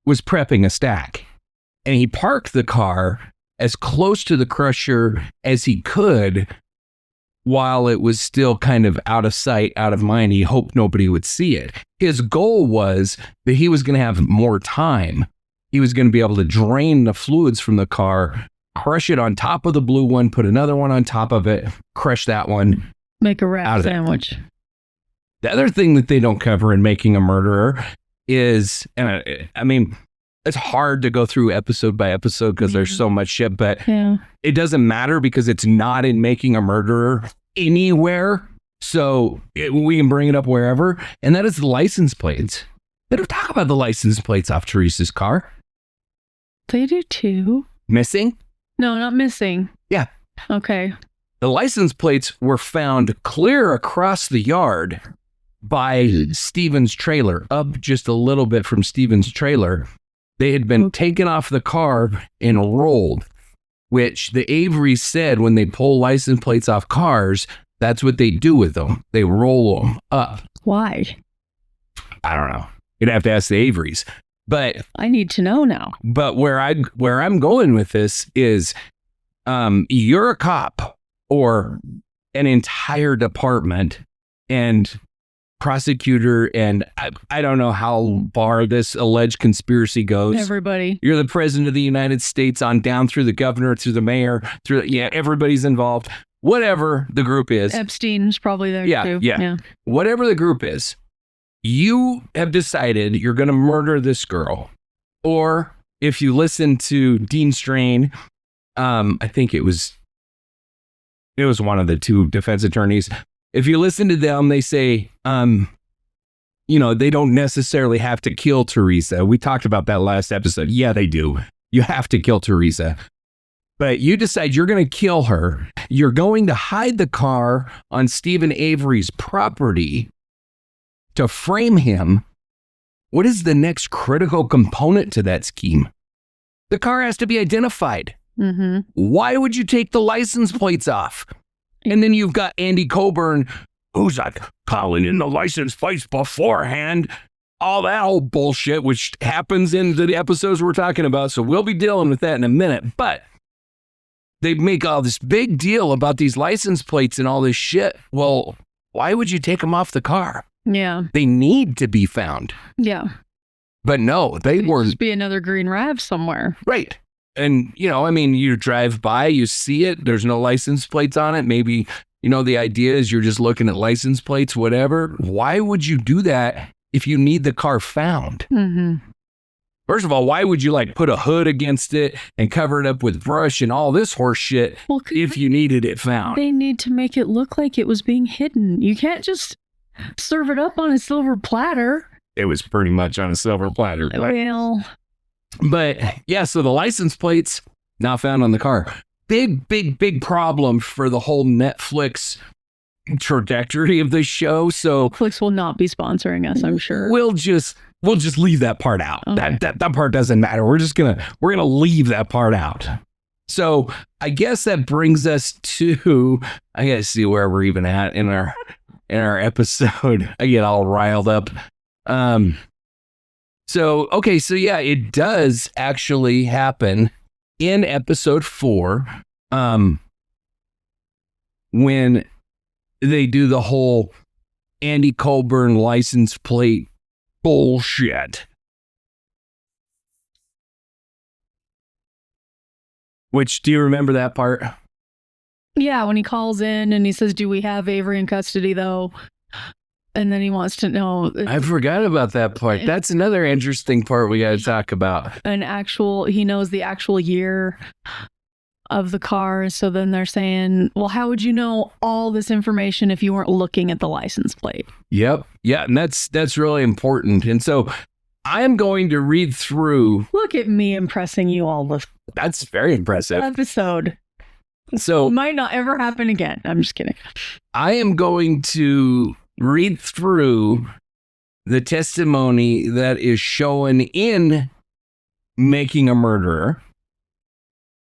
was prepping a stack, and he parked the car as close to the crusher as he could while it was still kind of out of sight, out of mind. He hoped nobody would see it. His goal was that he was going to have more time. He was going to be able to drain the fluids from the car, crush it on top of the blue one, put another one on top of it, crush that one. Make a wrap sandwich. The other thing that they don't cover in Making a Murderer is, and I mean, it's hard to go through episode by episode because there's so much shit, but it doesn't matter because it's not in Making a Murderer anywhere. So we can bring it up wherever. And that is the license plates. They don't talk about the license plates off Teresa's car. They do too. Missing? No, not missing. Yeah. Okay. The license plates were found clear across the yard by Stephen's trailer, up just a little bit from Stephen's trailer. They had been taken off the car and rolled, which the Averys said when they pull license plates off cars, that's what they do with them. They roll them up. Why? I don't know. You'd have to ask the Averys. But I need to know now. But where I'm going with this is, you're a cop or an entire department and prosecutor, and I don't know how far this alleged conspiracy goes. Everybody. You're the president of the United States on down through the governor, through the mayor, everybody's involved. Whatever the group is. Epstein's probably there too. Yeah. Whatever the group is, you have decided you're going to murder this girl. Or if you listen to Dean Strain, I think it was one of the 2 defense attorneys. If you listen to them, they say, they don't necessarily have to kill Teresa. We talked about that last episode. Yeah, they do. You have to kill Teresa. But you decide you're going to kill her. You're going to hide the car on Stephen Avery's property to frame him. What is the next critical component to that scheme? The car has to be identified. Mm-hmm. Why would you take the license plates off? And then you've got Andy Coburn, who's like calling in the license plates beforehand. All that old bullshit, which happens in the episodes we're talking about. So we'll be dealing with that in a minute. But they make all this big deal about these license plates and all this shit. Well, why would you take them off the car? Yeah. They need to be found. Yeah. But no, they weren't. Just be another green Rav somewhere. Right. And, you drive by, you see it, there's no license plates on it. Maybe, the idea is you're just looking at license plates, whatever. Why would you do that if you need the car found? Mm-hmm. First of all, why would you put a hood against it and cover it up with brush and all this horse shit if you needed it found? They need to make it look like it was being hidden. You can't just serve it up on a silver platter. It was pretty much on a silver platter. Well... But yeah, so the license plates not found on the car. Big problem for the whole Netflix trajectory of the show. So Netflix will not be sponsoring us, I'm sure. We'll just leave that part out. Okay. That part doesn't matter. We're gonna leave that part out. So I guess that brings us to, I gotta see where we're even at in our episode. I get all riled up. So yeah, it does actually happen in episode 4, when they do the whole Andy Colburn license plate bullshit. Which, do you remember that part? Yeah, when he calls in and he says, "Do we have Avery in custody, though?" And then he wants to know. I forgot about that part. That's another interesting part we got to talk about. He knows the actual year of the car. So then they're saying, well, how would you know all this information if you weren't looking at the license plate? Yep. Yeah. And that's really important. And so I'm going to read through. Look at me impressing you all this. That's very impressive. Episode. So might not ever happen again. I'm just kidding. I am going to read through the testimony that is shown in Making a Murderer.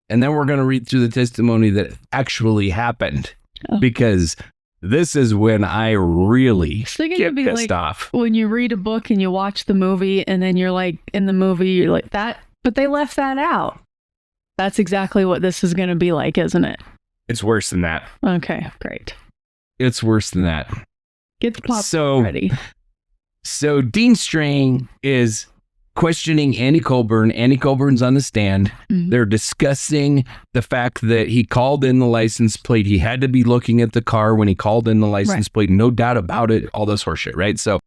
And then we're going to read through the testimony that actually happened. Because this is when I really get pissed off. When you read a book and you watch the movie and then you're like, in the movie, you're like, that, but they left that out. That's exactly what this is going to be like, isn't it? It's worse than that. Okay, great. It's worse than that. Get the popcorn ready. So Dean Strang is questioning Andy Colburn. Andy Colburn's on the stand. Mm-hmm. They're discussing the fact that he called in the license plate. He had to be looking at the car when he called in the license plate. No doubt about it. All this horseshit, right? So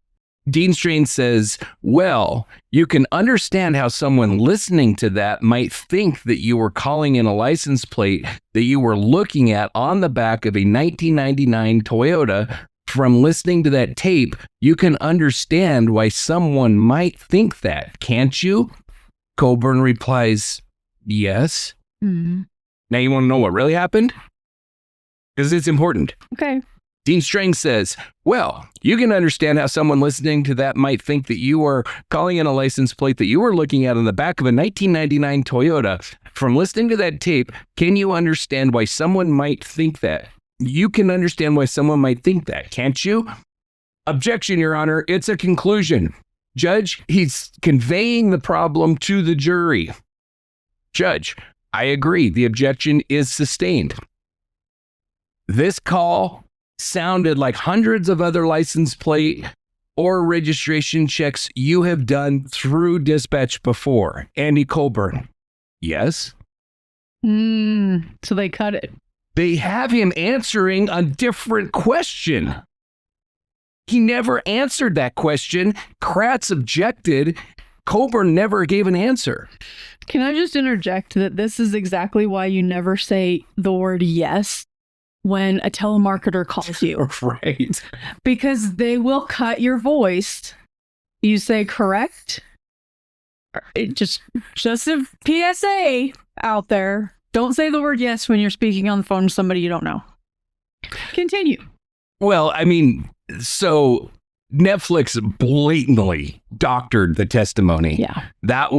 Dean Strang says, well, you can understand how someone listening to that might think that you were calling in a license plate that you were looking at on the back of a 1999 Toyota. From listening to that tape, you can understand why someone might think that, can't you? Colburn replies, yes. Mm-hmm. Now you want to know what really happened? Because it's important. Okay. Dean Strang says, well, you can understand how someone listening to that might think that you were calling in a license plate that you were looking at on the back of a 1999 Toyota. From listening to that tape, can you understand why someone might think that? You can understand why someone might think that, can't you? Objection, Your Honor. It's a conclusion. Judge, he's conveying the problem to the jury. Judge, I agree. The objection is sustained. This call sounded like hundreds of other license plate or registration checks you have done through dispatch before. Andy Colburn. Yes. So they cut it. They have him answering a different question. He never answered that question. Kratz objected. Colburn never gave an answer. Can I just interject that this is exactly why you never say the word yes when a telemarketer calls you? Right. Because they will cut your voice. You say correct. Just a PSA out there. Don't say the word yes when you're speaking on the phone to somebody you don't know. Continue. Well, I mean, so Netflix blatantly doctored the testimony. Yeah. That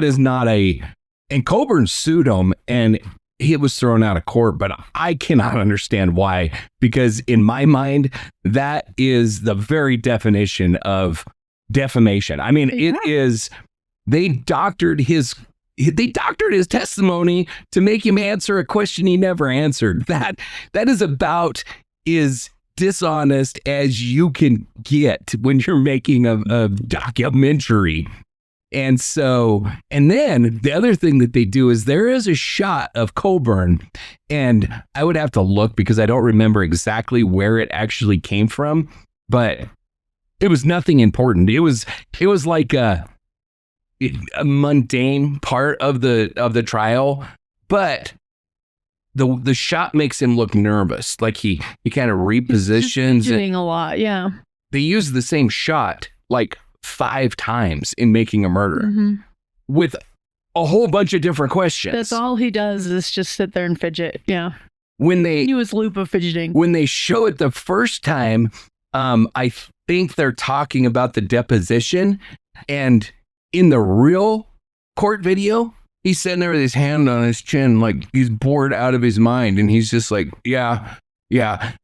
is not and Colburn sued him and he was thrown out of court, but I cannot understand why, because in my mind, that is the very definition of defamation. I mean, It is, they doctored his testimony to make him answer a question he never answered. That is about as dishonest as you can get when you're making a documentary. And then the other thing that they do is there is a shot of Colburn, and I would have to look because I don't remember exactly where it actually came from, but it was nothing important. It was like a mundane part of the trial, but the shot makes him look nervous. Like he kind of repositions. Doing a lot, yeah. They use the same shot like 5 times in Making a Murderer with a whole bunch of different questions. That's all he does is just sit there and fidget. Yeah. Continuous loop of fidgeting. When they show it the first time, I think they're talking about the deposition, and in the real court video, he's sitting there with his hand on his chin, like he's bored out of his mind. And he's just like, yeah.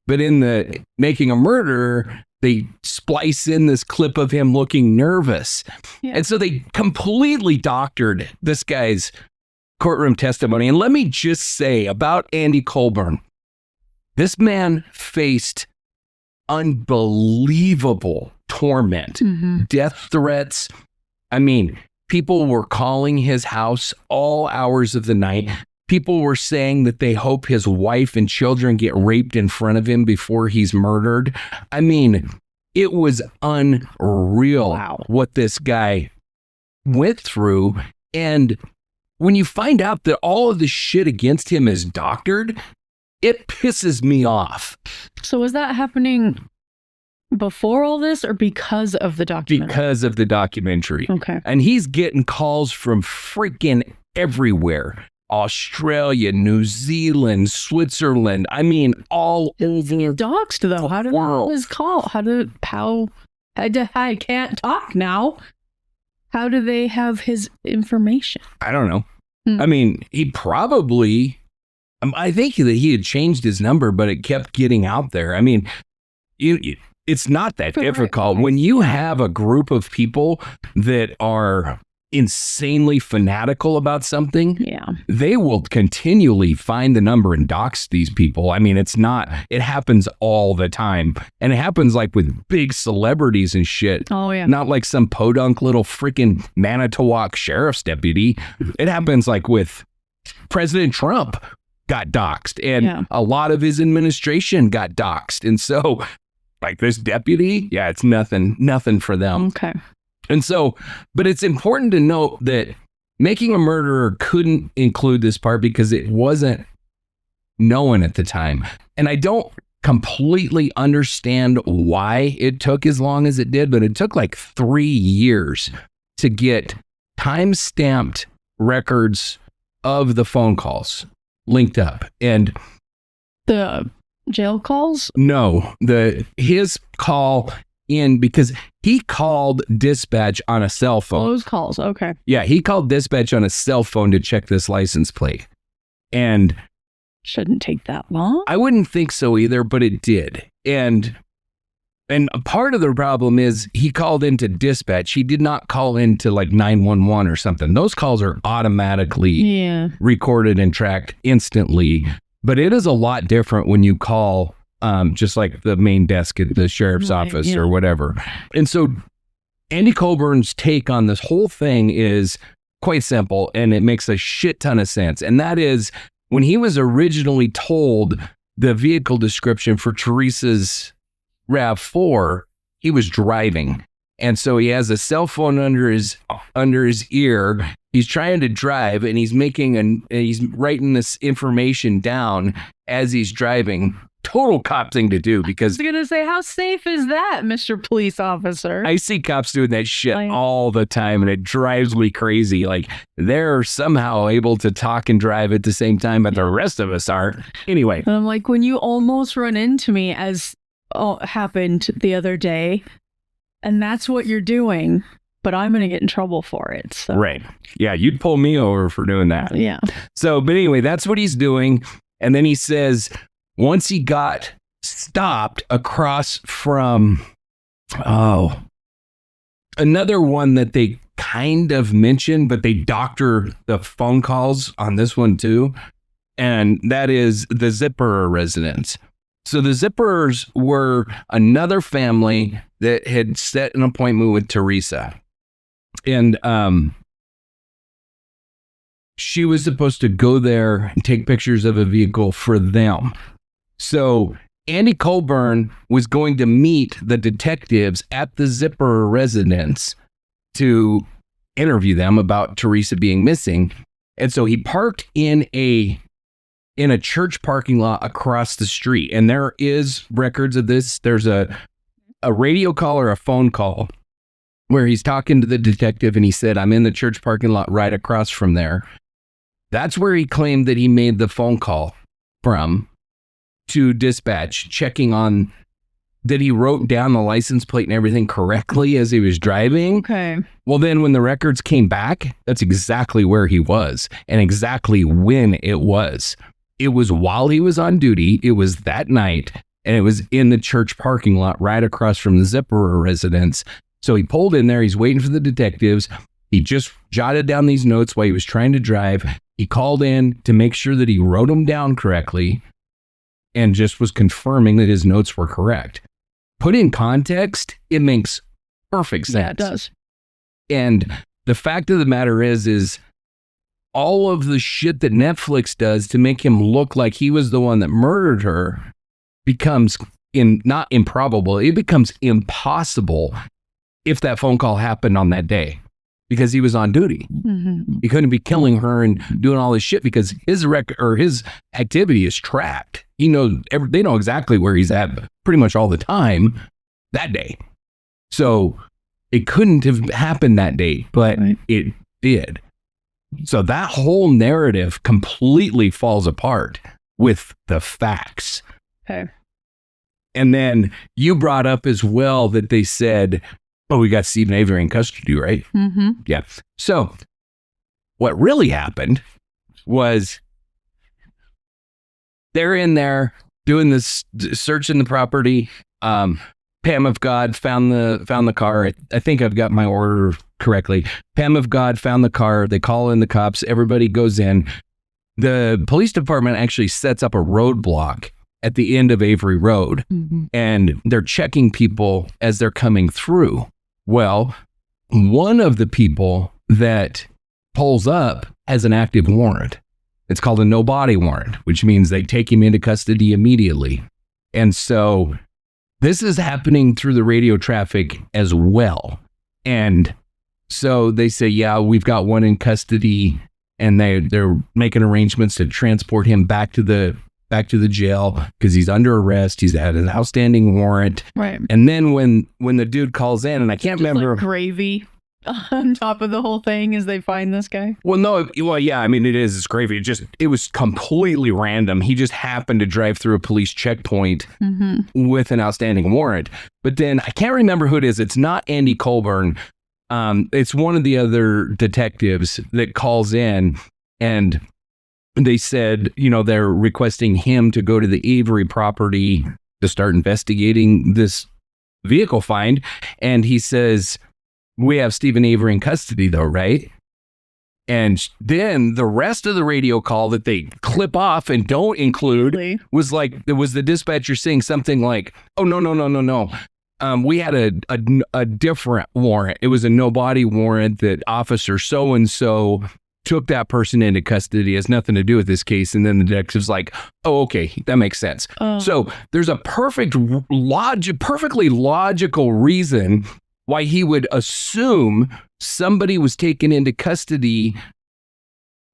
But in the Making a Murderer, they splice in this clip of him looking nervous. Yeah. And so they completely doctored this guy's courtroom testimony. And let me just say about Andy Colburn, this man faced unbelievable torment, death threats. I mean, people were calling his house all hours of the night. people were saying that they hope his wife and children get raped in front of him before he's murdered. I mean, it was unreal what this guy went through. And when you find out that all of the shit against him is doctored, it pisses me off. So was that happening before all this or because of the documentary? Because of the documentary. Okay. And he's getting calls from freaking everywhere. Australia, New Zealand, Switzerland. I mean, all over. Doxed though. How did his call? I can't talk now. How do they have his information? I don't know. I mean, he probably, I think that he had changed his number, but it kept getting out there. I mean, it's not that difficult. Right. When you have a group of people that are insanely fanatical about something, they will continually find the number and dox these people. I mean, it happens all the time. And it happens like with big celebrities and shit. Oh, yeah. Not like some podunk little freaking Manitowoc sheriff's deputy. It happens like with President Trump got doxed, and a lot of his administration got doxed. And so like this deputy, it's nothing for them. Okay. And so, but it's important to note that Making a Murderer couldn't include this part because it wasn't known at the time. And I don't completely understand why it took as long as it did, but it took like 3 years to get time-stamped records of the phone calls linked up. And the jail calls? No, his call in, because he called dispatch on a cell phone. Those calls, okay. Yeah, he called dispatch on a cell phone to check this license plate. And shouldn't take that long. I wouldn't think so either, but it did. And a part of the problem is he called into dispatch. He did not call into like 911 or something. Those calls are automatically recorded and tracked instantly. But it is a lot different when you call just like the main desk at the sheriff's office or whatever. And so Andy Colburn's take on this whole thing is quite simple, and it makes a shit ton of sense. And that is, when he was originally told the vehicle description for Teresa's RAV4, he was driving. And so he has a cell phone under his ear. He's trying to drive, and he's writing this information down as he's driving. Total cop thing to do, because I was gonna say, how safe is that, Mr. Police Officer? I see cops doing that shit all the time, and it drives me crazy. Like, they're somehow able to talk and drive at the same time, but the rest of us aren't. Anyway. And I'm like, when you almost run into me, as happened the other day, and that's what you're doing, but I'm going to get in trouble for it. So. Right. Yeah, you'd pull me over for doing that. Yeah. So, but anyway, that's what he's doing. And then he says, once he got stopped across from, another one that they kind of mentioned, but they doctor the phone calls on this one too. And that is the Zipperer residence. So the Zipperers were another family that had set an appointment with Teresa. And she was supposed to go there and take pictures of a vehicle for them. So Andy Colburn was going to meet the detectives at the Zipperer residence to interview them about Teresa being missing. And so he parked in a church parking lot across the street. And there is records of this. There's a radio call or a phone call where he's talking to the detective, and he said, "I'm in the church parking lot right across from there." That's where he claimed that he made the phone call from to dispatch, checking on that he wrote down the license plate and everything correctly as he was driving. Okay. Well, then when the records came back, that's exactly where he was and exactly when it was. It was while he was on duty. It was that night, and it was in the church parking lot right across from the Zipperer residence. So he pulled in there. He's waiting for the detectives. He just jotted down these notes while he was trying to drive. He called in to make sure that he wrote them down correctly and just was confirming that his notes were correct. Put in context, it makes perfect sense. Yeah, it does. And the fact of the matter is all of the shit that Netflix does to make him look like he was the one that murdered her becomes not improbable. It becomes impossible if that phone call happened on that day because he was on duty. Mm-hmm. He couldn't be killing her and doing all this shit because his his activity is tracked. They know exactly where he's at pretty much all the time that day. So it couldn't have happened that day, but it did. So that whole narrative completely falls apart with the facts. Okay. And then you brought up as well that they said, oh, we got Stephen Avery in custody, right? Mm-hmm. Yeah. So what really happened was they're in there doing this, searching the property. Pam of God found the car. I think I've got my order correctly. Pam of God found the car. They call in the cops. Everybody goes in. The police department actually sets up a roadblock at the end of Avery Road, and they're checking people as they're coming through. Well, one of the people that pulls up has an active warrant. It's called a no-body warrant, which means they take him into custody immediately. And so this is happening through the radio traffic as well. And so they say, yeah, we've got one in custody, and they're making arrangements to transport him back to the jail because he's under arrest. He's had an outstanding warrant. Right. And then when the dude calls in, and I can't remember. Like gravy on top of the whole thing as they find this guy. Well, no. Well, yeah. I mean, it's gravy. It was completely random. He just happened to drive through a police checkpoint with an outstanding warrant. But then I can't remember who it is. It's not Andy Colburn. It's one of the other detectives that calls in, and they said, they're requesting him to go to the Avery property to start investigating this vehicle find. And he says, we have Stephen Avery in custody though, right? And then the rest of the radio call that they clip off and don't include was the dispatcher saying something like, oh, no. We had a different warrant. It was a no-body warrant that officer so-and-so took that person into custody. It has nothing to do with this case. And then the detective's like, oh, okay, that makes sense. So there's a perfectly logical reason why he would assume somebody was taken into custody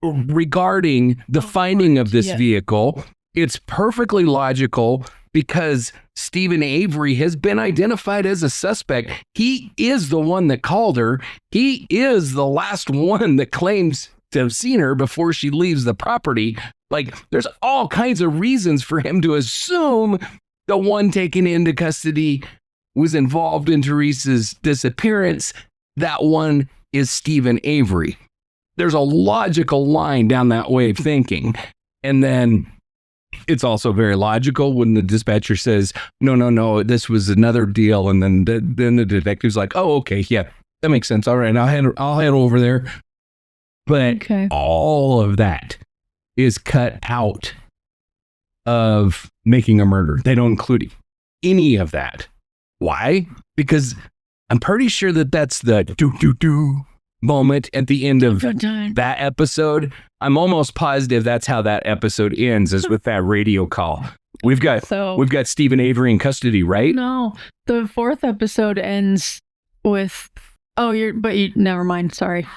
regarding the finding of this vehicle. It's perfectly logical because Stephen Avery has been identified as a suspect. He is the one that called her. He is the last one that claims to have seen her before she leaves the property. Like, there's all kinds of reasons for him to assume the one taken into custody was involved in Teresa's disappearance. That one is Stephen Avery. There's a logical line down that way of thinking. And then it's also very logical when the dispatcher says, no, this was another deal. And then the detective's like, oh, okay, yeah, that makes sense. All right, I'll head over there. But all of that is cut out of Making a Murder. They don't include any of that. Why? Because I'm pretty sure that's the do moment at the end of that episode. I'm almost positive that's how that episode ends, is with that radio call. We've got Stephen Avery in custody, right? No, the fourth episode ends with never mind. Sorry.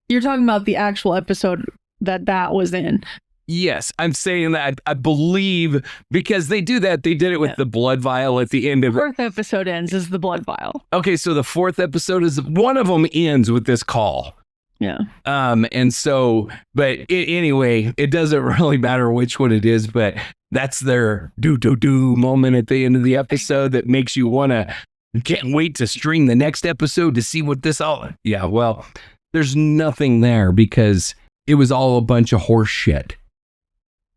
You're talking about the actual episode that was in. Yes, I'm saying that I believe because they do that. They did it with the blood vial at the end of the fourth episode ends is the blood vial. Okay, so the fourth episode is one of them ends with this call. Yeah. And so, but anyway, it doesn't really matter which one it is, but that's their do moment at the end of the episode that makes you can't wait to stream the next episode to see what this all. Yeah, well, there's nothing there because it was all a bunch of horse shit.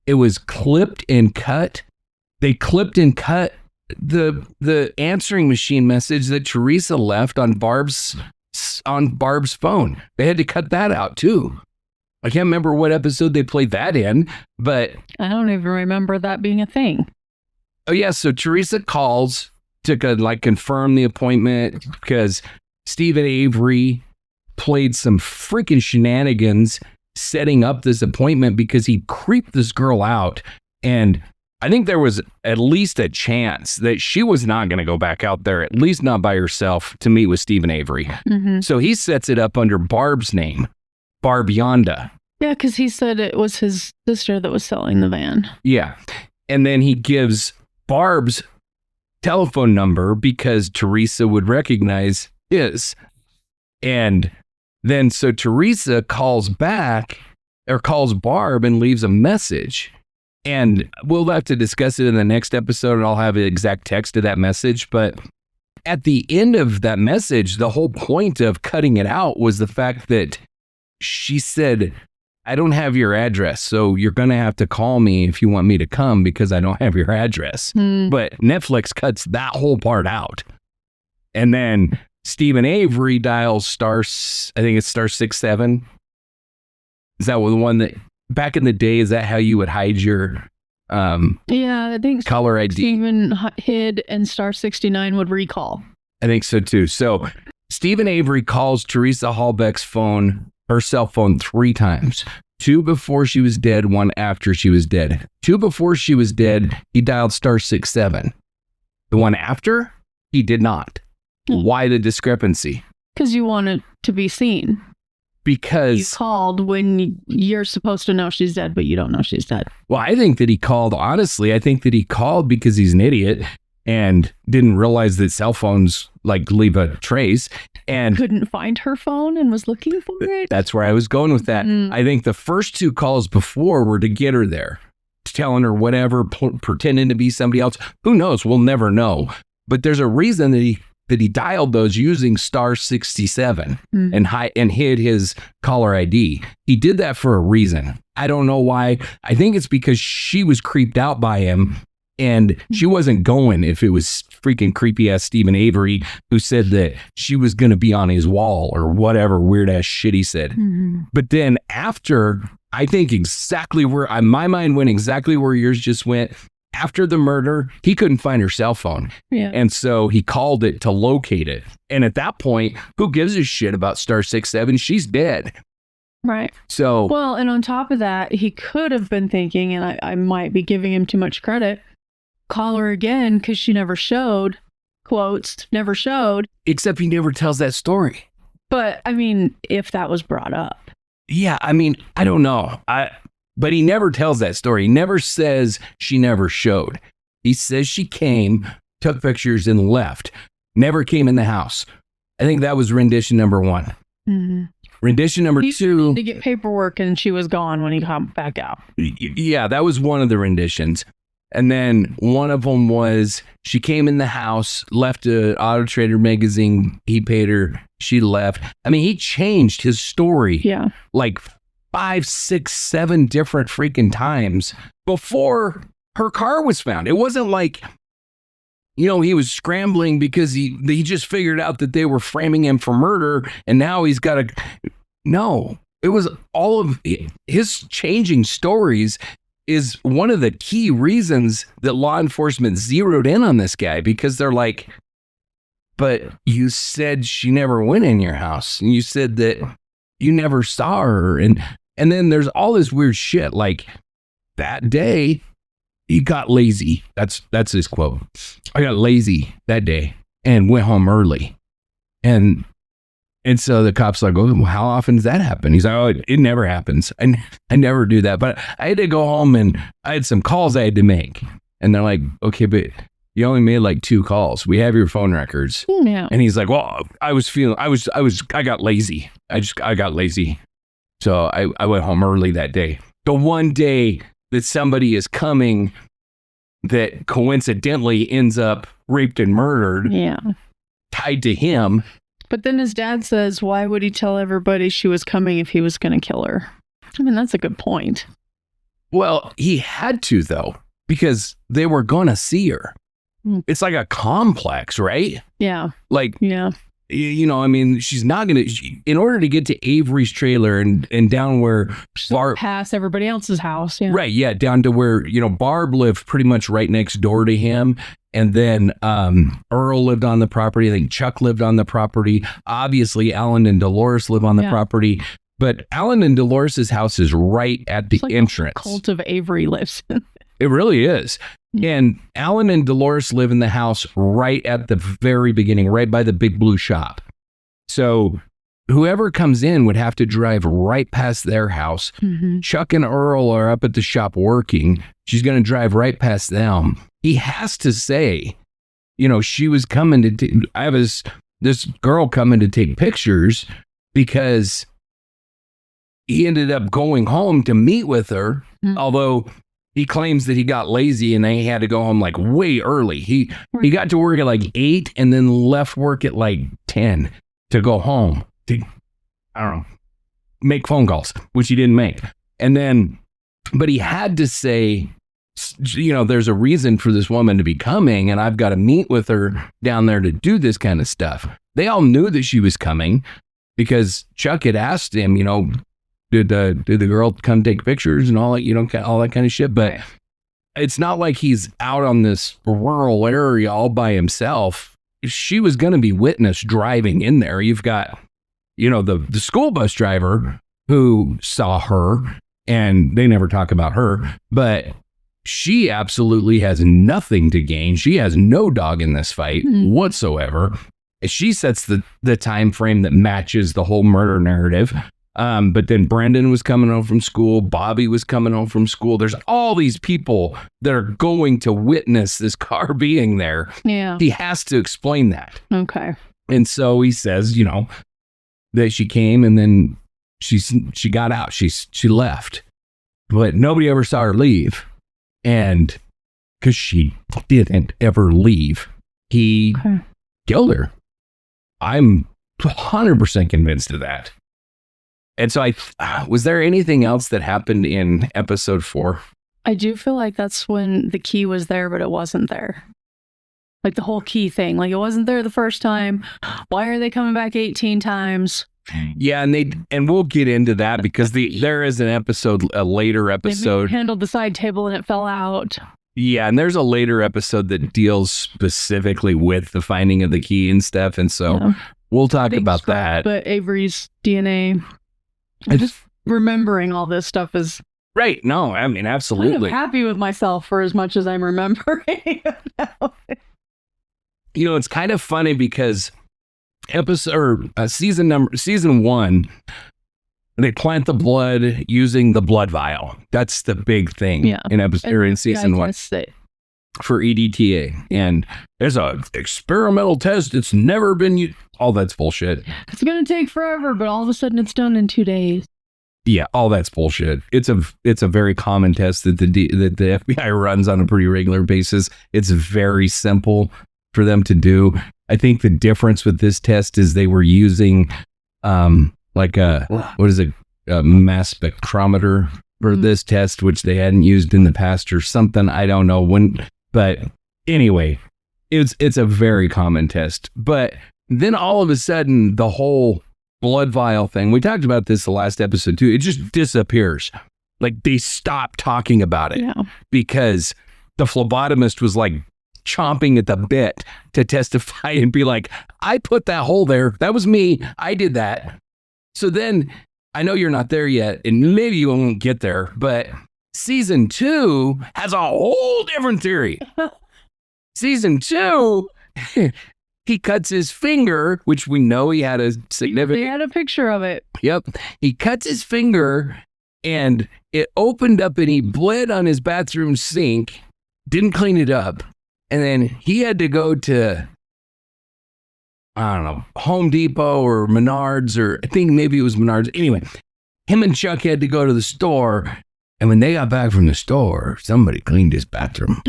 It was clipped and cut. They clipped and cut the answering machine message that Teresa left on Barb's phone. They had to cut that out too. I can't remember what episode they played that in, but I don't even remember that being a thing. Oh yeah, so Teresa calls to confirm the appointment because Stephen Avery played some freaking shenanigans setting up this appointment because he creeped this girl out. And I think there was at least a chance that she was not going to go back out there, at least not by herself, to meet with Stephen Avery. Mm-hmm. So he sets it up under Barb's name, Barb Yonda. Yeah, because he said it was his sister that was selling the van. Yeah. And then he gives Barb's telephone number because Teresa would recognize his. And then so Teresa calls back or calls Barb and leaves a message. And we'll have to discuss it in the next episode, and I'll have the exact text of that message. But at the end of that message, the whole point of cutting it out was the fact that she said, I don't have your address, so you're going to have to call me if you want me to come because I don't have your address. But Netflix cuts that whole part out. And then Stephen Avery dials star, I think it's star 67. Is that the one that... Back in the day, is that how you would hide your yeah, I think caller ID? Stephen hid and star 69 would recall. I think so too. So Stephen Avery calls Teresa Hallbeck's phone, her cell phone, 3 times. 2 before she was dead, 1 after she was dead. 2 before she was dead, he dialed star 67. The one after, he did not. Why the discrepancy? Because you want it to be seen. Because you called when you're supposed to know she's dead, but you don't know she's dead. Well, I think that he called, honestly, I think that he called because he's an idiot and didn't realize that cell phones like leave a trace and couldn't find her phone and was looking for it. That's where I was going with that. I think the first 2 calls before were to get her there, telling her whatever, pretending to be somebody else. Who knows? We'll never know. But there's a reason that he dialed those using star 67 and hid his caller ID. He did that for a reason. I don't know why. I think it's because she was creeped out by him and she wasn't going if it was freaking creepy ass Stephen Avery who said that she was going to be on his wall or whatever weird ass shit he said. But then after, I think exactly where my mind went exactly where yours just went. After the murder, he couldn't find her cell phone. Yeah. And so he called it to locate it. And at that point, who gives a shit about star 67? She's dead. Right. So, well, and on top of that, he could have been thinking, and I might be giving him too much credit, call her again because she never showed, quotes, never showed. Except he never tells that story. But, I mean, if that was brought up. Yeah, I mean, I don't know. But he never tells that story. He never says she never showed. He says she came, took pictures, and left. Never came in the house. I think that was rendition number 1. Rendition number 2. To get paperwork and she was gone when he came back out. Yeah, that was one of the renditions. And then one of them was she came in the house, left an Auto Trader magazine. He paid her. She left. I mean, he changed his story. Yeah. Like 5, 6, 7 different freaking times before her car was found. It wasn't like, you know, he was scrambling because he just figured out that they were framing him for murder and now he's got to... No, it was all of his changing stories is one of the key reasons that law enforcement zeroed in on this guy because they're like, but you said she never went in your house and you said that you never saw her. And then there's all this weird shit. Like that day, he got lazy. That's his quote. I got lazy that day and went home early. And so the cop's like, oh, well, how often does that happen? He's like, oh, it never happens. I never do that. But I had to go home and I had some calls I had to make. And they're like, okay, but you only made like 2 calls. We have your phone records. Yeah. And he's like, well, I got lazy. I got lazy. So I went home early that day. The one day that somebody is coming that coincidentally ends up raped and murdered. Yeah. Tied to him. But then his dad says, why would he tell everybody she was coming if he was going to kill her? I mean, that's a good point. Well, he had to, though, because they were going to see her. It's like a complex, right? Yeah. Like, yeah. You know, I mean, she's not going to, in order to get to Avery's trailer and down where Barb, past everybody else's house. Yeah. Right. Yeah. Down to where, you know, Barb lived pretty much right next door to him. And then Earl lived on the property. I think Chuck lived on the property. Obviously, Alan and Dolores live on the property. But Alan and Dolores' house is right at the It's like entrance. The cult of Avery lives. It really is. And Alan and Dolores live in the house right at the very beginning, right by the big blue shop. So whoever comes in would have to drive right past their house. Mm-hmm. Chuck and Earl are up at the shop working. She's going to drive right past them. He has to say, you know, she was coming to, I have this girl coming to take pictures because he ended up going home to meet with her, although he claims that he got lazy and he had to go home like way early. He got to work at like 8 and then left work at like 10 to go home to, I don't know, make phone calls, which he didn't make. And then, but he had to say, you know, there's a reason for this woman to be coming and I've got to meet with her down there to do this kind of stuff. They all knew that she was coming because Chuck had asked him, you know, did the girl come take pictures and all that, you know, all that kind of shit. But it's not like he's out on this rural area all by himself. She was going to be witnessed driving in there. You've got, you know, the school bus driver who saw her, and they never talk about her, but she absolutely has nothing to gain. She has no dog in this fight whatsoever. She sets the time frame that matches the whole murder narrative. But then Brendan was coming home from school. Bobby was coming home from school. There's all these people that are going to witness this car being there. Yeah. He has to explain that. Okay. And so he says, you know, that she came and then she got out. She left. But nobody ever saw her leave. And because she didn't ever leave, he killed her. I'm 100% convinced of that. And so was there anything else that happened in episode 4? I do feel like that's when the key was there, but it wasn't there. Like the whole key thing. Like it wasn't there the first time. Why are they coming back 18 times? Yeah, and we'll get into that because there is an episode, a later episode. They handled the side table and it fell out. Yeah, and there's a later episode that deals specifically with the finding of the key and stuff. And so we'll talk about that. But Avery's DNA. I'm just remembering all this stuff is right. No, I mean, absolutely. I'm happy with myself for as much as I'm remembering. You know, it's kind of funny because season 1, they plant the blood using the blood vial. That's the big thing in season 1 for EDTA. And there's a experimental test. It's never been used. All that's bullshit. It's going to take forever, but all of a sudden it's done in 2 days. Yeah, all that's bullshit. It's a very common test that the FBI runs on a pretty regular basis. It's very simple for them to do. I think the difference with this test is they were using like a mass spectrometer for this test, which they hadn't used in the past or something. I don't know when, but anyway, it's a very common test. But then all of a sudden, the whole blood vial thing, we talked about this the last episode too, it just disappears. Like they stopped talking about it because the phlebotomist was like chomping at the bit to testify and be like, I put that hole there. That was me. I did that. So then I know you're not there yet and maybe you won't get there, but season 2 has a whole different theory. Season 2, he cuts his finger, which we know he had a significant... They had a picture of it. Yep. He cuts his finger and it opened up and he bled on his bathroom sink, didn't clean it up. And then he had to go to, I don't know, Home Depot or Menards, or I think maybe it was Menards. Anyway, him and Chuck had to go to the store. And when they got back from the store, somebody cleaned his bathroom.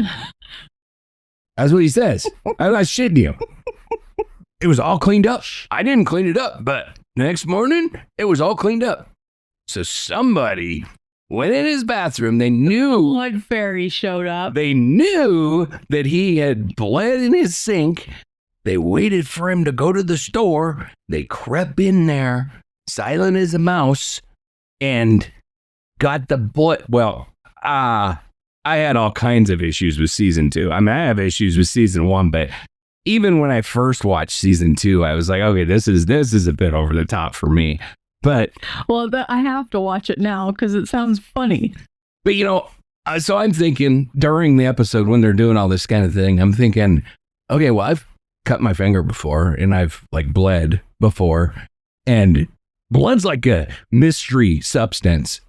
That's what he says. I'm not shitting you. It was all cleaned up. I didn't clean it up, but the next morning, it was all cleaned up. So somebody went in his bathroom. They knew. Blood fairy showed up. They knew that he had bled in his sink. They waited for him to go to the store. They crept in there, silent as a mouse, and got the blood. Well, I had all kinds of issues with season 2. I mean, I have issues with season 1, but even when I first watched season 2, I was like, okay, this is a bit over the top for me. But Well, I have to watch it now because it sounds funny. But, so I'm thinking during the episode when they're doing all this kind of thing, I'm thinking, okay, well, I've cut my finger before and I've like bled before. And blood's like a mystery substance.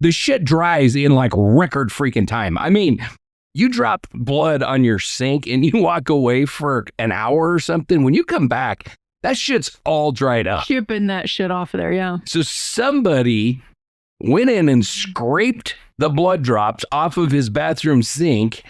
The shit dries in like record freaking time. I mean, you drop blood on your sink and you walk away for an hour or something. When you come back, that shit's all dried up. Shipping that shit off of there, yeah. So somebody went in and scraped the blood drops off of his bathroom sink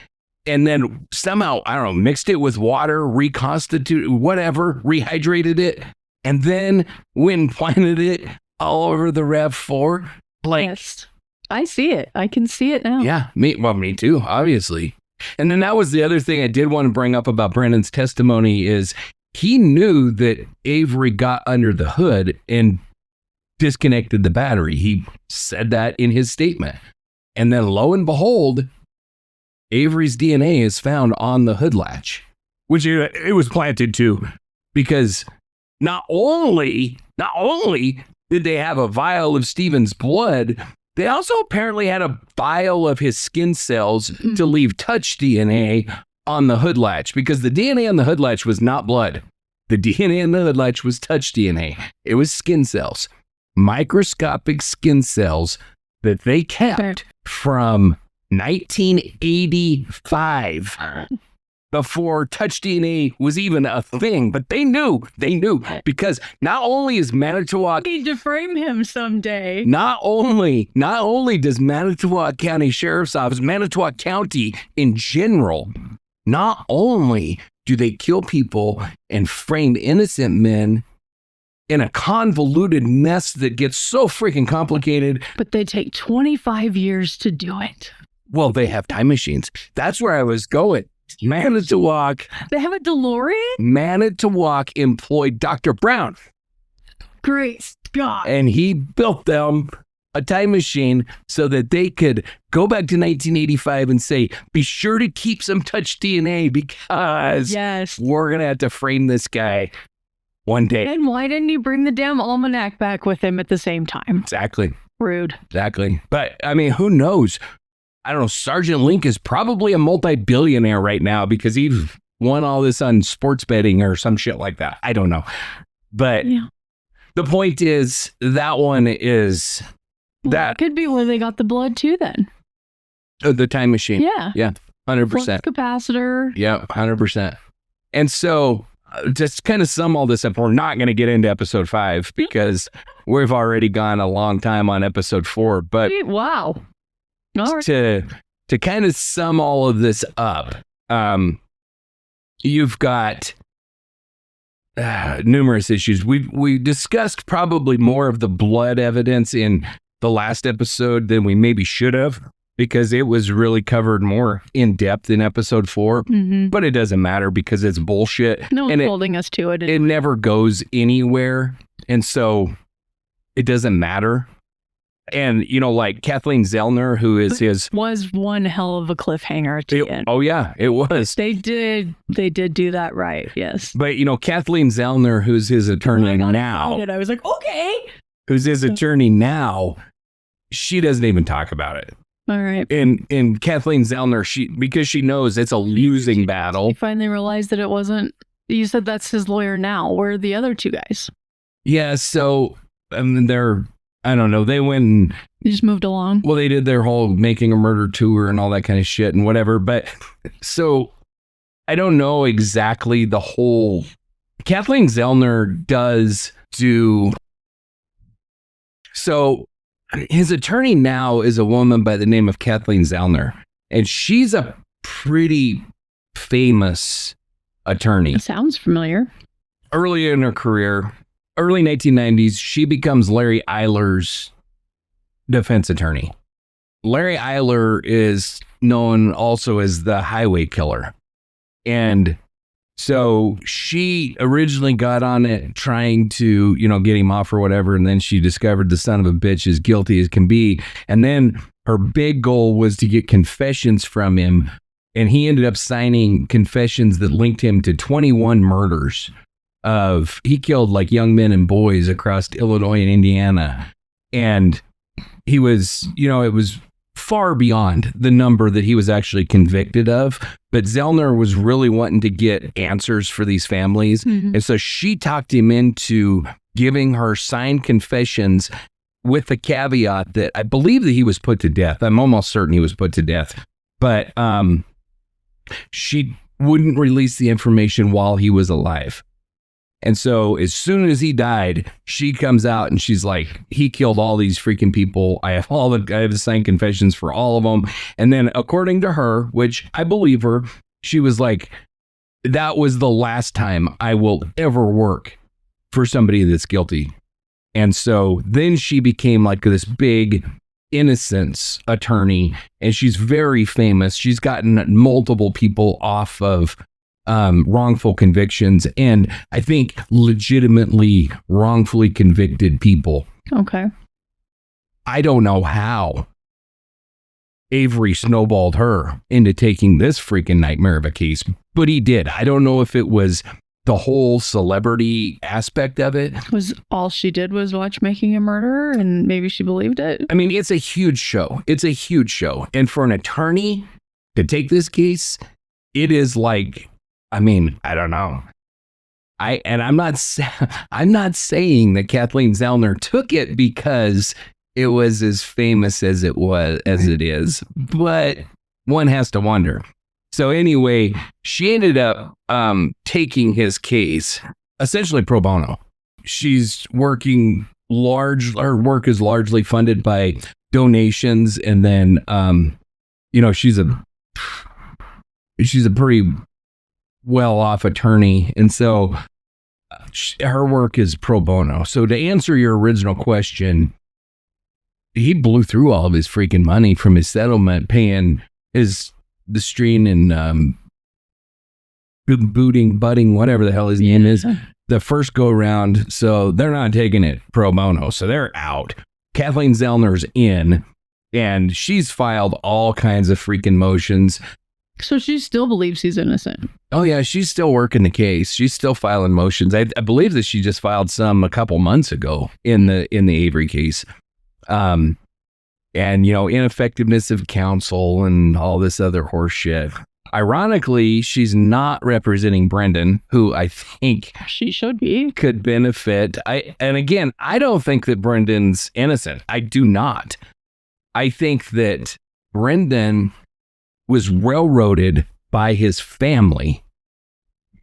and then somehow, I don't know, mixed it with water, reconstituted, whatever, rehydrated it, and then went and planted it all over the RAV4. Like, yes. I see it. I can see it now. Yeah, me too, obviously. And then that was the other thing I did want to bring up about Brendan's testimony is he knew that Avery got under the hood and disconnected the battery. He said that in his statement. And then lo and behold, Avery's DNA is found on the hood latch, which it was planted to, because not only did they have a vial of Stephen's blood, they also apparently had a vial of his skin cells to leave touch DNA on the hood latch, because the DNA on the hood latch was not blood. The DNA on the hood latch was touch DNA. It was skin cells, microscopic skin cells that they kept from 1985 before touch DNA was even a thing. But they knew because not only is Manitowoc, need to frame him someday. Not only does Manitowoc County Sheriff's Office, Manitowoc County in general, not only do they kill people and frame innocent men in a convoluted mess that gets so freaking complicated, but they take 25 years to do it. Well, they have time machines. That's where I was going. Manitowoc. They have a DeLorean? Manitowoc employed Dr. Brown. Great Scott. And he built them a time machine so that they could go back to 1985 and say, be sure to keep some touch DNA because we're going to have to frame this guy one day. And why didn't he bring the damn almanac back with him at the same time? Exactly. Rude. Exactly. But I mean, who knows? I don't know. Sergeant Link is probably a multi-billionaire right now because he won all this on sports betting or some shit like that. I don't know. But the point is, that one is that could be where they got the blood too then. The time machine. Yeah. Yeah. 100%. Flux capacitor. Yeah. 100%. And so just kind of sum all this up, we're not going to get into episode 5 because we've already gone a long time on episode 4. But wow. Right. To kind of sum all of this up, you've got numerous issues. We discussed probably more of the blood evidence in the last episode than we maybe should have, because it was really covered more in depth in episode 4. But it doesn't matter because it's bullshit. No one's holding us to it. It never goes anywhere. And so it doesn't matter. And, like Kathleen Zellner, who is his... was one hell of a cliffhanger at the end. Oh, yeah, it was. They did do that right, yes. But, Kathleen Zellner, who's his attorney now... I was like, okay! Who's his attorney now, she doesn't even talk about it. All right. And Kathleen Zellner, because she knows it's a losing battle... She finally realized that it wasn't... You said that's his lawyer now. Where are the other two guys? Yeah, so, they're... I don't know. They went and... They just moved along. Well, they did their whole Making a Murder tour and all that kind of shit and whatever. But so I don't know exactly the whole... Kathleen Zellner does do... So his attorney now is a woman by the name of Kathleen Zellner. And she's a pretty famous attorney. It sounds familiar. Early in her career... Early 1990s, she becomes Larry Eiler's defense attorney. Larry Eiler is known also as the highway killer. And so she originally got on it trying to, get him off or whatever. And then she discovered the son of a bitch is guilty as can be. And then her big goal was to get confessions from him. And he ended up signing confessions that linked him to 21 murders he killed like young men and boys across Illinois and Indiana. And he was, it was far beyond the number that he was actually convicted of. But Zellner was really wanting to get answers for these families. And so she talked him into giving her signed confessions with the caveat that I believe that he was put to death. I'm almost certain he was put to death. But she wouldn't release the information while he was alive. And so as soon as he died, she comes out and she's like, he killed all these freaking people. I have the signed confessions for all of them. And then according to her, which I believe her, she was like, that was the last time I will ever work for somebody that's guilty. And so then she became like this big innocence attorney, and she's very famous. She's gotten multiple people off of wrongful convictions, and I think legitimately wrongfully convicted people. Okay. I don't know how Avery snowballed her into taking this freaking nightmare of a case, but he did. I don't know if it was the whole celebrity aspect of it. Was all she did was watch Making a Murderer, and maybe she believed it? I mean, it's a huge show. It's a huge show. And for an attorney to take this case, it is like, I mean, I don't know. I'm not saying that Kathleen Zellner took it because it was as famous as it is, but one has to wonder. So anyway, she ended up taking his case essentially pro bono. She's working her work is largely funded by donations, and then she's a pretty well-off attorney, and so her work is pro bono. So to answer your original question, he blew through all of his freaking money from his settlement, paying the stream and butting, whatever the hell his name is, the first go round. So they're not taking it pro bono. So they're out. Kathleen Zellner's in, and she's filed all kinds of freaking motions. So she still believes he's innocent. Oh yeah, she's still working the case. She's still filing motions. I believe that she just filed some a couple months ago in the Avery case. And ineffectiveness of counsel and all this other horse shit. Ironically, she's not representing Brendan, who I think she should be, could benefit. And again, I don't think that Brendan's innocent. I do not. I think that Brendan was railroaded by his family,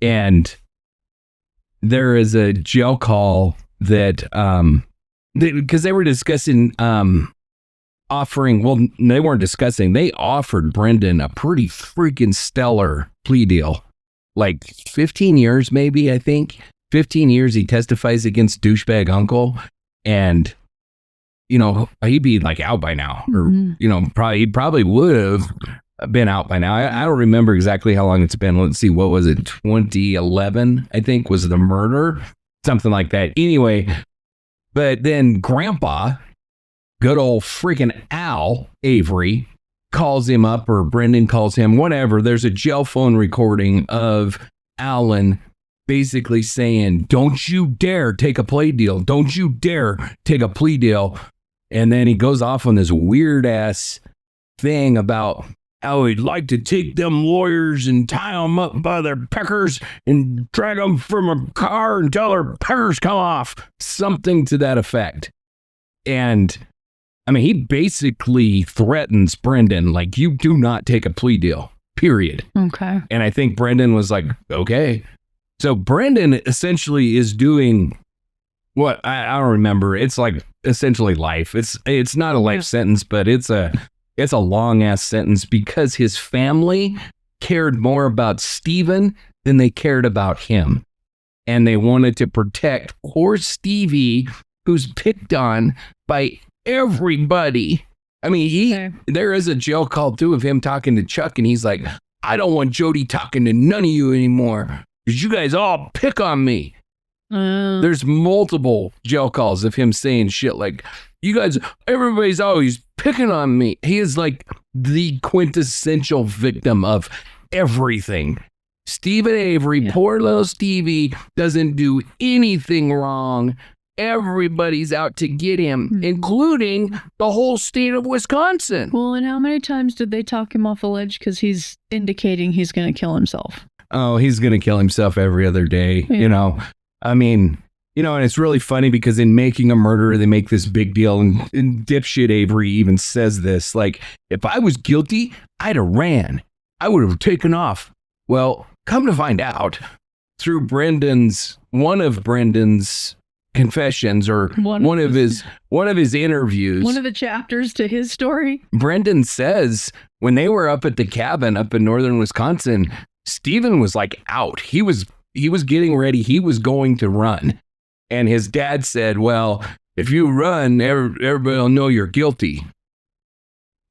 and there is a jail call that because they were discussing they weren't discussing, they offered Brendan a pretty freaking stellar plea deal, like 15 years maybe. I think 15 years he testifies against douchebag uncle, and he'd be like out by now, or he probably would have been out by now. I don't remember exactly how long it's been. Let's see, what was it? 2011, I think, was the murder, something like that. Anyway, but then Grandpa, good old freaking Al Avery, calls him up, or Brendan calls him, whatever. There's a jail phone recording of Alan basically saying, don't you dare take a plea deal. Don't you dare take a plea deal. And then he goes off on this weird ass thing about how he'd like to take them lawyers and tie them up by their peckers and drag them from a car until their peckers come off. Something to that effect. And I mean, he basically threatens Brendan, like, you do not take a plea deal, period. Okay. And I think Brendan was like, okay. So Brendan essentially is doing what I don't remember. It's like essentially life. It's not a life sentence, but it's a long ass sentence because his family cared more about Stephen than they cared about him. And they wanted to protect poor Stevie, who's picked on by everybody. I mean, there is a jail call too of him talking to Chuck, and he's like, I don't want Jody talking to none of you anymore because you guys all pick on me. There's multiple jail calls of him saying shit like, you guys, everybody's always picking on me. He is like the quintessential victim of everything. Stephen Avery, poor little Stevie, doesn't do anything wrong. Everybody's out to get him, including the whole state of Wisconsin. Well, and how many times did they talk him off a ledge because he's indicating he's going to kill himself? Oh, he's going to kill himself every other day. Yeah. You know, I mean, you know, and it's really funny because in Making a Murderer, they make this big deal. And dipshit Avery even says this, like, if I was guilty, I'd have ran. I would have taken off. Well, come to find out, through one of Brendan's confessions, or one of his interviews, one of the chapters to his story, Brendan says when they were up at the cabin up in northern Wisconsin, Stephen was like out. He was getting ready. He was going to run. And his dad said, well, if you run, everybody will know you're guilty.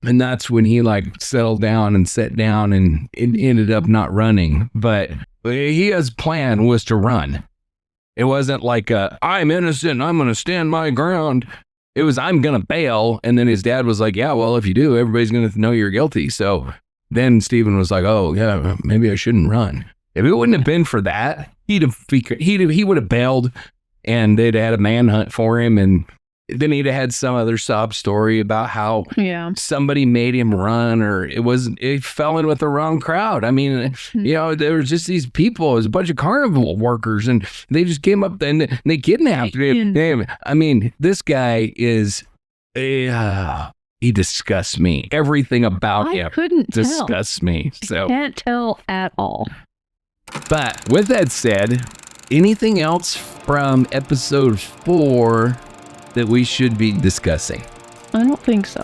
And that's when he like settled down and sat down and it ended up not running. But his plan was to run. It wasn't like I'm innocent, I'm going to stand my ground. It was, I'm going to bail. And then his dad was like, yeah, well, if you do, everybody's going to know you're guilty. So then Stephen was like, oh, yeah, maybe I shouldn't run. If it wouldn't have been for that, he would have bailed and they'd had a manhunt for him. And then he'd have had some other sob story about how somebody made him run, or it fell in with the wrong crowd. I mean, you know, there was just these people, it was a bunch of carnival workers, and they just came up and they kidnapped him. I mean, this guy is, he disgusts me. Everything about him disgusts me. So can't tell at all. But with that said, anything else from episode 4 that we should be discussing? I don't think so.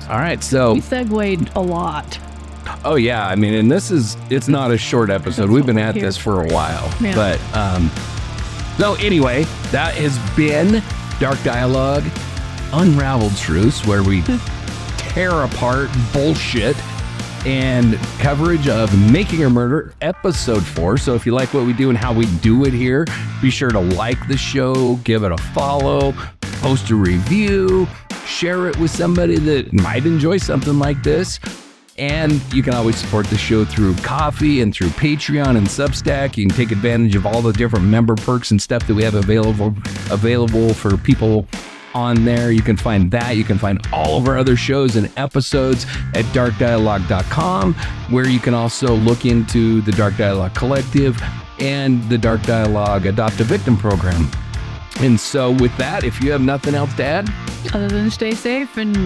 All right, so we segued a lot. Oh yeah, I mean, and it's not a short episode. We've been at this for a while. Yeah. But so anyway, that has been Dark Dialogue, Unraveled Truths, where we tear apart bullshit and coverage of Making a Murder, episode 4. So if you like what we do and how we do it here, be sure to like the show, give it a follow, post a review, share it with somebody that might enjoy something like this. And you can always support the show through Ko-fi and through Patreon and Substack. You can take advantage of all the different member perks and stuff that we have available for people on there. You can find that. You can find all of our other shows and episodes at darkdialogue.com, where you can also look into the Dark Dialogue Collective and the Dark Dialogue Adopt a Victim program. And so with that, if you have nothing else to add, other than stay safe and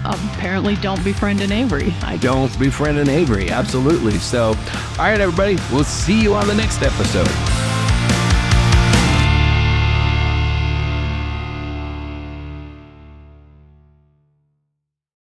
apparently don't befriend an Avery. Don't befriend an Avery, absolutely. So, all right, everybody, we'll see you on the next episode.